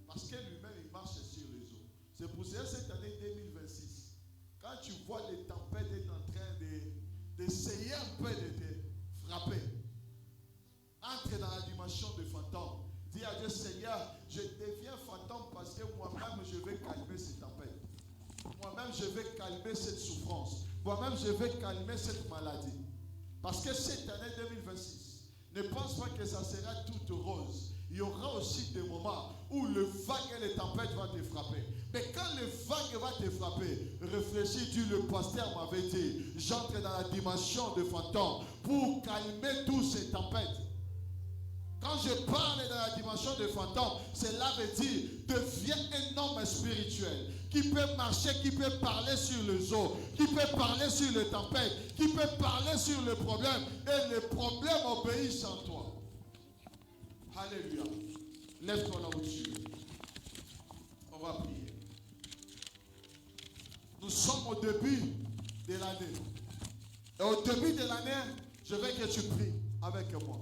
Parce que lui-même, il marche sur les eaux. C'est pour ça cette année 2026, quand tu vois les tempêtes être en train d'essayer un peu de te frapper, entre dans la dimension de fantôme. Dis à Dieu, Seigneur, je deviens fantôme parce que moi-même, je vais calmer ces tempêtes. Moi-même, je vais calmer cette souffrance. Moi-même, je vais calmer cette maladie. Parce que cette année 2026, ne pense pas que ça sera tout rose. Il y aura aussi des moments où le vague et les tempêtes vont te frapper. Mais quand le vague va te frapper, réfléchis, dis, le pasteur m'avait dit, j'entre dans la dimension de fantôme pour calmer toutes ces tempêtes. Quand je parle dans la dimension de fantôme, cela veut dire, deviens un homme spirituel qui peut marcher, qui peut parler sur les eaux, qui peut parler sur les tempêtes, qui peut parler sur les problèmes, et les problèmes obéissent en toi. Alléluia. Lève-toi là où tu es. On va prier. Nous sommes au début de l'année. Et au début de l'année, je veux que tu pries avec moi.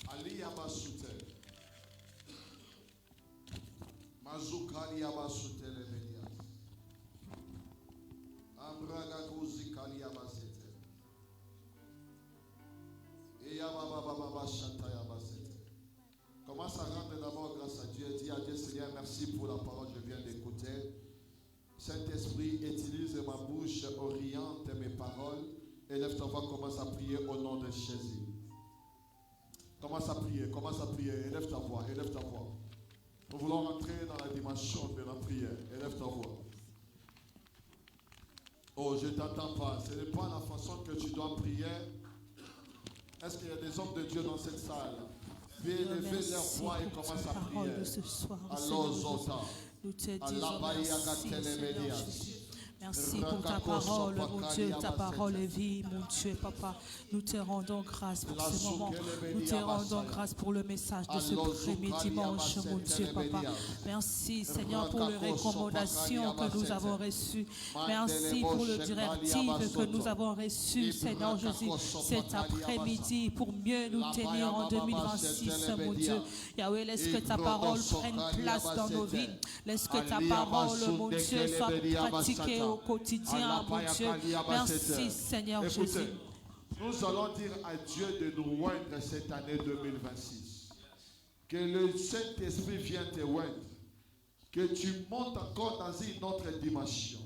Aliyaba Soutel. Mazukaliaba Soutel Emelias. Ambraga Kouzi Kaliaba Sete. Eyababa Shatayaba Sete. Commence à rendre d'abord grâce à Dieu. Dis à Dieu, Seigneur, merci pour la parole que je viens d'écouter. Saint-Esprit, utilise ma bouche, oriente mes paroles. Et lève ta voix, commence à prier au nom de Jésus. Commence à prier, élève ta voix, élève ta voix. Nous voulons rentrer dans la dimension de la prière. Élève ta voix. Oh, je ne t'entends pas. Ce n'est pas la façon que tu dois prier. Est-ce qu'il y a des hommes de Dieu dans cette salle? Veuillez lever leur voix et commence à prier. Alors, Zota. Nous te disons merci, Seigneur Jésus. Merci pour ta parole, mon Dieu. Ta parole est vie, mon Dieu, Papa. Nous te rendons grâce pour ce moment. Nous te rendons grâce pour le message de ce premier dimanche, mon Dieu, Papa. Merci, Seigneur, pour les recommandations que nous avons reçues. Merci pour le directive que nous avons reçu, Seigneur Jésus, cet après-midi pour mieux nous tenir en 2026, mon Dieu. Yahweh, laisse que ta parole prenne place dans nos vies. Laisse que ta parole, mon Dieu, soit pratiquée au quotidien, mon Dieu. Merci, Seigneur Jésus. Nous allons dire à Dieu de nous oindre cette année 2026. Que le Saint-Esprit vienne te oindre. Que tu montes encore dans une autre dimension.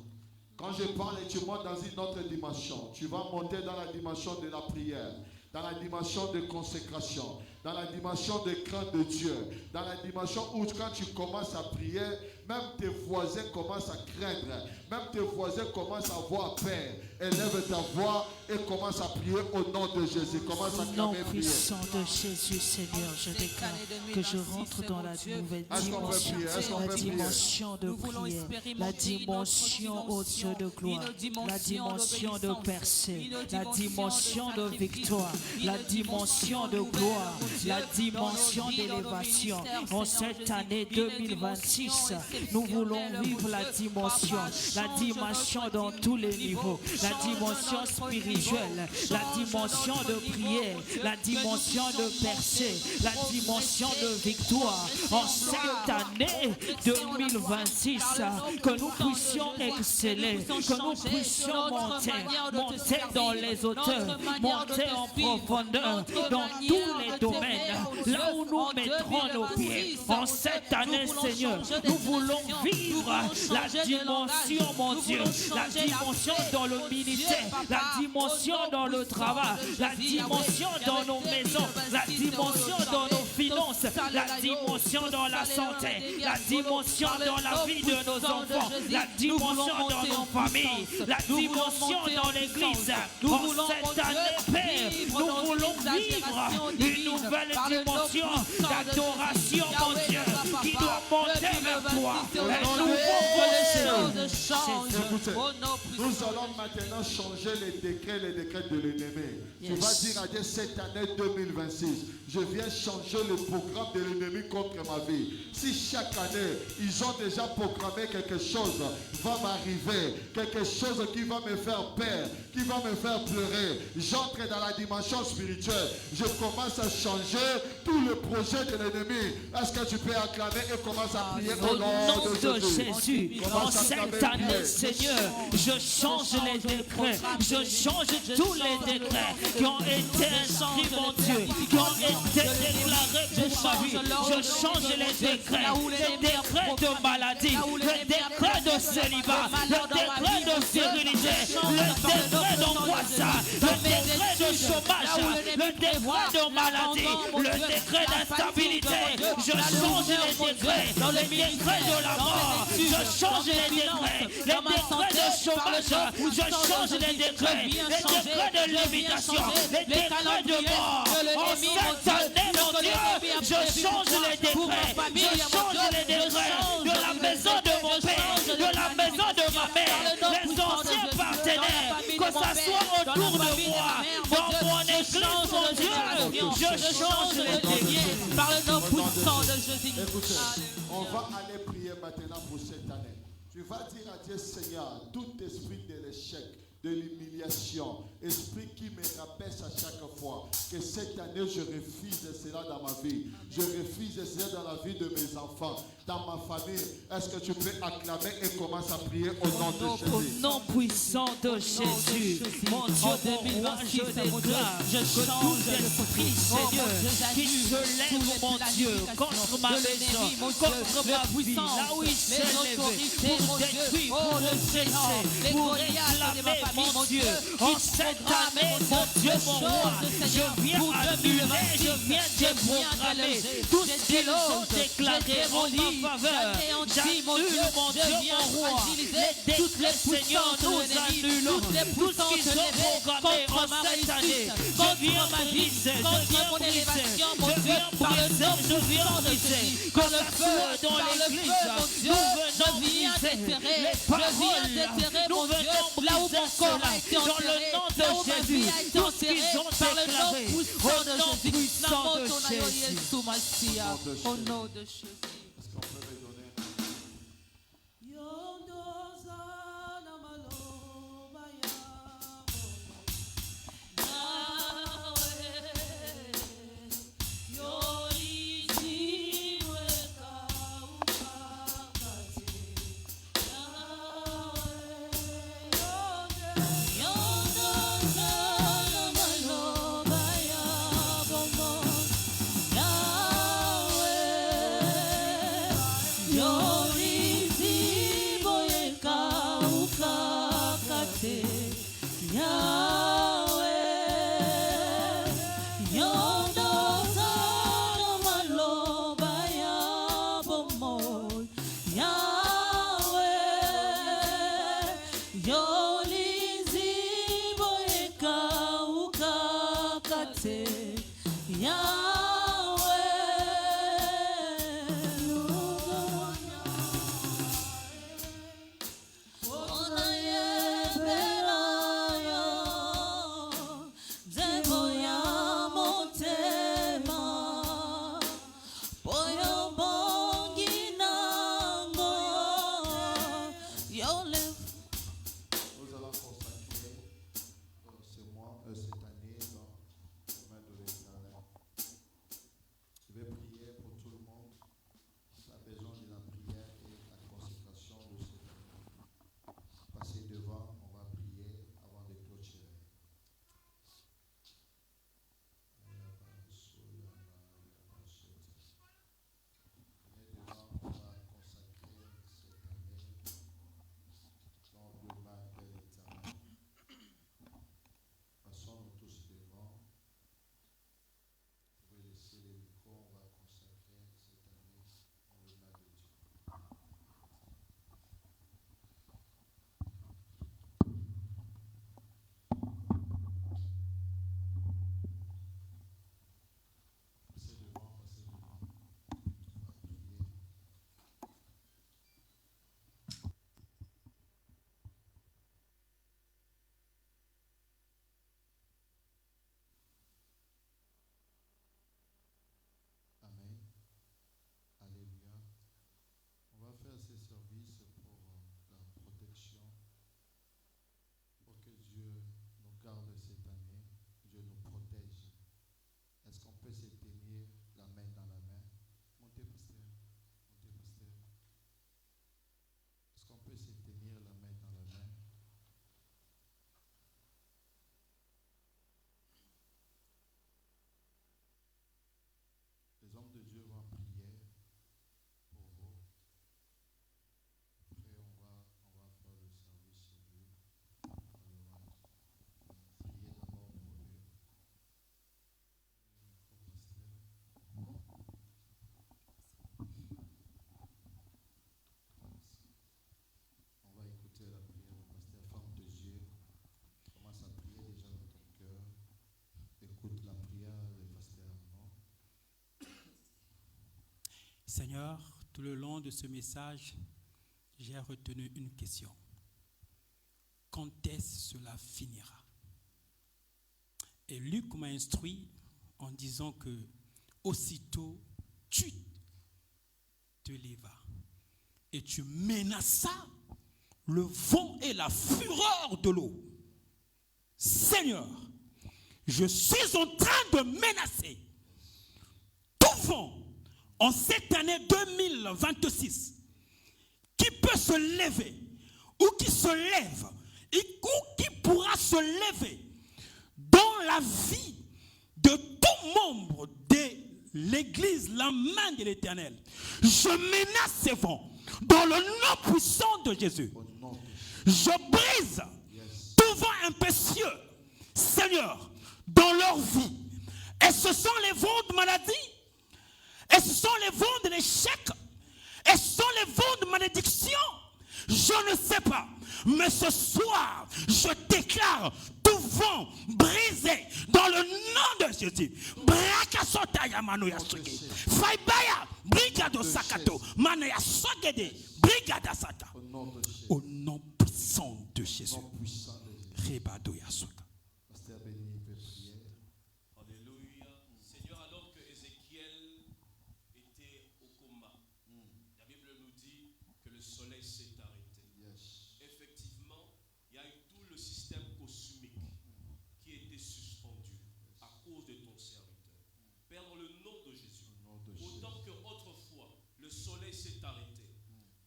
Quand je parle et tu montes dans une autre dimension, tu vas monter dans la dimension de la prière, dans la dimension de consécration, dans la dimension de crainte de Dieu, dans la dimension où quand tu commences à prier, même tes voisins commencent à craindre, même tes voisins commencent à avoir peur. Élève ta voix et commence à prier au nom de Jésus. Commence à clamer, prier. Au nom puissant de Jésus, Seigneur, je déclare que je rentre dans la nouvelle dimension, la dimension de prière, la dimension au Dieu de gloire, la dimension de percée, la dimension de victoire, la dimension de gloire, la dimension d'élévation. En cette année 2026, nous voulons vivre la dimension dans tous les niveaux, la dimension spirituelle, la dimension de prière, la dimension de percée, la dimension de victoire. En cette année 2026, que nous puissions exceller, que nous puissions monter dans les hauteurs, monter en profondeur dans tous les domaines, là où nous mettrons nos pieds. En cette année, Seigneur, nous voulons vivre la dimension, mon Dieu, la dimension dans le ministère, la dimension dans le travail, la dimension dans nos maisons, la dimension dans nos finances, la dimension dans la santé, la dimension dans la vie de nos enfants, la dimension dans nos familles, la dimension dans l'église. En cette année, Père, nous voulons vivre une nouvelle dimension d'adoration, mon Dieu, qui doit monter vers toi. Nous allons maintenant changer les décrets de l'ennemi. Tu vas dire à Dieu cette année 2026, je viens changer le programme de l'ennemi contre ma vie. Si chaque année, ils ont déjà programmé quelque chose, va m'arriver, quelque chose qui va me faire peur, qui va me faire pleurer. J'entre dans la dimension spirituelle. Je commence à changer tout le projet de l'ennemi. Est-ce que tu peux acclamer et commencer à prier au nom de Jésus? En cette année, Seigneur, je change les décrets. Je change tous les décrets qui ont été inscrits, mon Dieu, qui ont été déclarés pour ma vie. Je change les décrets de maladie, le décret de célibat, le décret de stérilité, le décret d'angoisse, le décret de chômage, le décret de maladie, le décret d'instabilité. Je change les décrets, les décrets de la mort. Je change les décrets de chômage. Je change les décrets de limitation, les décrets de mort. En cette année, mon Dieu, je change les décrets. Je change les décrets de la maison de mon père, de la maison de ma mère, les anciens partenaires, que ça soit autour de moi, dans mon église, mon Dieu, je change les décrets par le nom puissant de Jésus. Écoutez, on va aller prier maintenant pour cette année. Tu vas dire à Dieu, Seigneur, tout esprit de l'échec, de l'humiliation, esprit qui me rabaisse à chaque fois, que cette année je refuse cela dans ma vie. Je refuse cela dans la vie de mes enfants, dans ma famille. Est-ce que tu peux acclamer et commencer à prier au nom de Jésus? Au nom puissant de Jésus, mon Dieu, mon roi, je déclare que tout esprit, Seigneur, qui se lève, mon Dieu, contre ma maison, contre ma vie, là où il s'est levé, pour détruire, pour oppresser, pour réclamer, mon Dieu, Dieu, en cette année, mon Dieu, mon roi, je viens annuler, je viens déprogrammer tout ce qu'ils ont déclaré en ma faveur. J'annule, mon Dieu, mon roi, les décrets, Seigneur, nous annulons tout ce qu'ils ont programmé en cette année. Je viens briser, je viens briser, je viens briser, que le feu dans l'église, nous venons briser les paroles, nous venons briser cela dans le nom de Jésus, tout ce qu'ils ont déclaré au nom puissant de Jésus. Au nom de Jésus. Est-ce qu'on peut me donner de Dieu va prier pour vous. Après, on va faire le service chez Dieu. On va prier d'abord pour eux. On va écouter la prière du pasteur. Femme de Dieu, commence à prier déjà dans ton cœur. Écoute la prière du pasteur. Seigneur, tout le long de ce message, j'ai retenu une question. Quand est-ce que cela finira? Et Luc m'a instruit en disant que aussitôt tu te levas et tu menaças le vent et la fureur de l'eau. Seigneur, je suis en train de menacer tout vent en cette année 2026, qui peut se lever, ou qui se lève, ou qui pourra se lever dans la vie de tout membre de l'Église, la main de l'Éternel. Je menace ces vents dans le nom puissant de Jésus. Je brise tout vent impétueux Seigneur, dans leur vie. Et ce sont les vents de maladie, et ce sont les vents de l'échec, et ce sont les vents de malédiction. Je ne sais pas, mais ce soir, je déclare tout vent brisé dans le nom de Jésus. Brakasota yamano yasuke. Faibaya, brigado sakato, manaya sogede, brigada sata. Au nom puissant de Jésus. Rebado yasuka. Alléluia. Seigneur, alors que Ézéchiel était au combat, la Bible nous dit que le soleil s'est arrêté. Effectivement, il y a eu tout le système cosmique qui était suspendu à cause de ton serviteur. Père, dans le nom de Jésus, autant que autrefois le soleil s'est arrêté,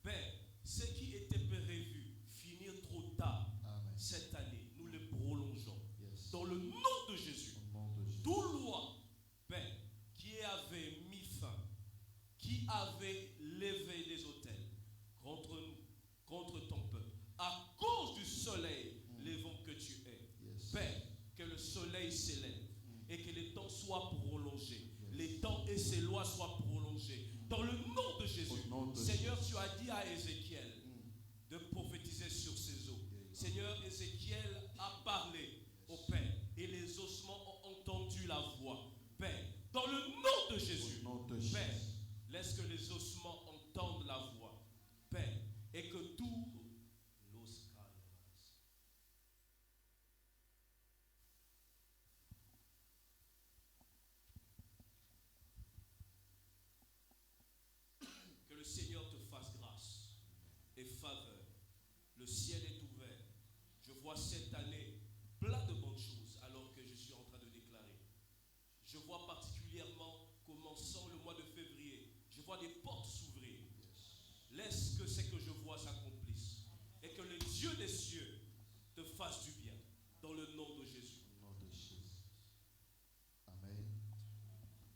Père, ce qui était prévu finir trop tard cette année, nous le prolongeons. Dans le nom de Jésus, toute loi, Père, qui avait mis fin, qui avait levé les autels contre nous, contre ton peuple, à cause du soleil, les vents que tu es. Père, que le soleil s'élève et que les temps soient prolongés. Les temps et ses lois soient prolongés. Dans le nom de Jésus, Seigneur, tu as dit à Ézéchiel de prophétiser sur ces eaux. Seigneur, Ézéchiel a parlé au Père et les ossements ont entendu la voix. Père, dans le nom de Jésus, Père, laisse que les ossements entendent la voix. Père, et que tout que le Seigneur te fasse grâce et faveur. Le ciel est ouvert. Je vois cette année plein de bonnes choses alors que je suis en train de déclarer. Je vois particulièrement, commençant le mois de février, je vois des portes s'ouvrir. Laisse que ce que je vois s'accomplisse et que le Dieu des cieux te fasse du bien dans le nom de Jésus. Amen.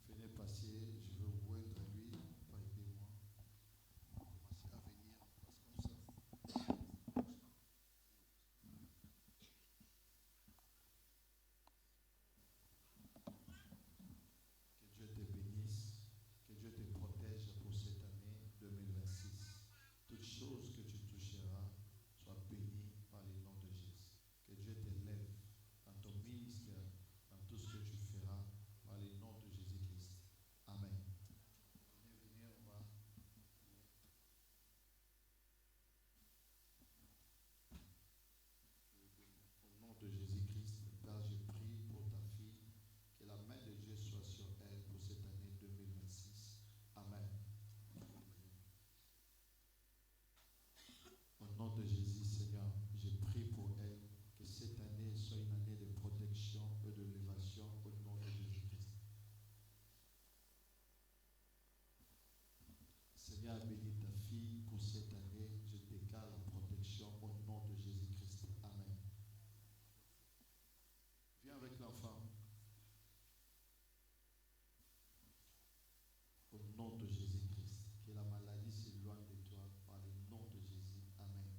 Venez passer, je veux vous joindre lui, pas aider-moi. Commencez à venir, passe comme ça. Que Dieu te bénisse, que Dieu te protège pour cette année 2026. Toutes choses que tu toucheras soient bénies par le nom de Jésus. Que Dieu t'élève dans ton ministère, dans tout ce que tu feras par le nom de Jésus-Christ. Amen. Venez, on va. Au nom de Jésus-Christ, Père, je prie pour ta fille, que la main de Dieu soit sur elle pour cette année 2026. Amen. Au nom de Jésus, Seigneur, je prie pour elle, que cette année soit une année de protection et d'élévation au nom de Jésus-Christ. Seigneur, bénis ta fille pour cette année. Je déclare la protection au nom de Jésus-Christ. Amen. Viens avec l'enfant. Au nom de Jésus-Christ. Que la maladie s'éloigne de toi par le nom de Jésus. Amen.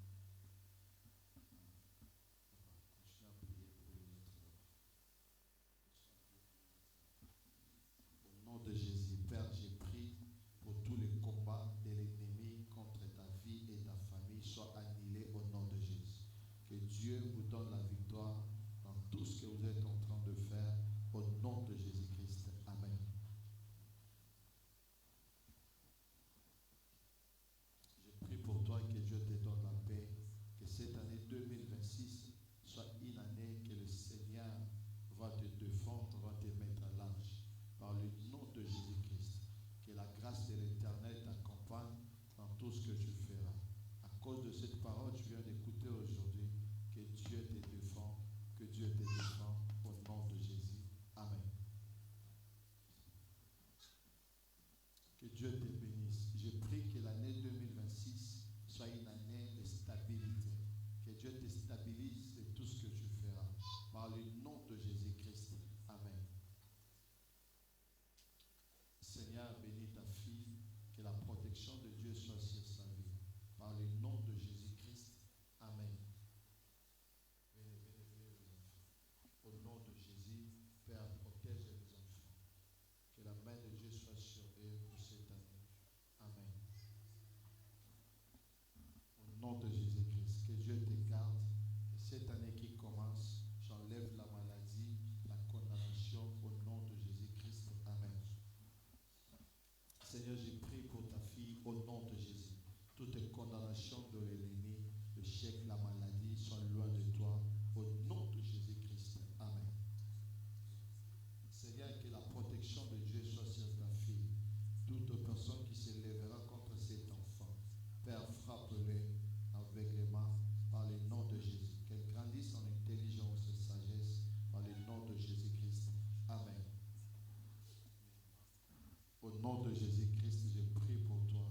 Continue à prier pour les autres. Au nom de Jésus, Père, j'ai pris pour tous les combats de l'ennemi contre ta vie et ta famille soient annihilés au nom de Jésus. Que Dieu vous donne la victoire dans tout ce que vous êtes en train de faire au nom de Jésus-Christ. Amen. Je prie pour toi que Dieu te donne la paix, que cette année 2026 soit une année que le Seigneur va te défendre, va te mettre à large. Par le nom de Jésus-Christ, que la grâce de l'Éternel t'accompagne dans tout ce que tu feras. À cause de cette parole que tu viens d'écouter aujourd'hui, que Dieu te défend, que Dieu te défend au tentation de l'ennemi, le chèque, la maladie soient loin de toi. Au nom de Jésus-Christ. Amen. Seigneur, que la protection de Dieu soit sur ta fille. Toute personne qui se lèvera contre cet enfant, Père, frappe-le avec les mains par le nom de Jésus. Qu'elle grandisse en intelligence et sagesse par le nom de Jésus-Christ. Amen. Au nom de Jésus-Christ, je prie pour toi.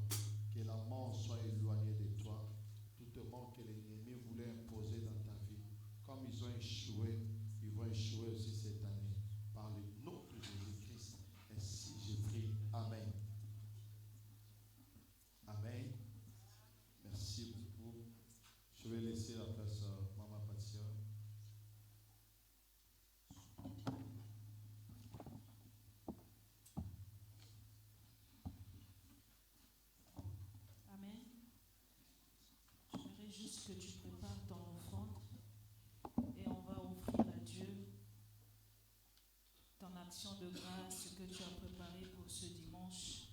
Que la mort soit éloignée de toi. Toute mort que l'ennemi voulait imposer dans ta vie. Comme ils ont échoué, ils vont échouer aussi cette année. Par le nom de Jésus-Christ. Ainsi je prie. Amen. Amen. Merci beaucoup. Je vais laisser la place à Maman Patia. Amen. J'aimerais juste que tu prépares ton offrande et on va offrir à Dieu ton action de grâce que tu as préparée pour ce dimanche.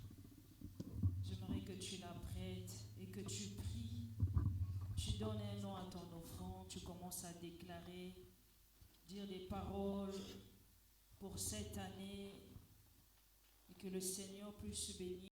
J'aimerais que tu la prêtes et que tu pries. Tu donnes un nom à ton offrande, tu commences à déclarer, dire des paroles pour cette année et que le Seigneur puisse bénir.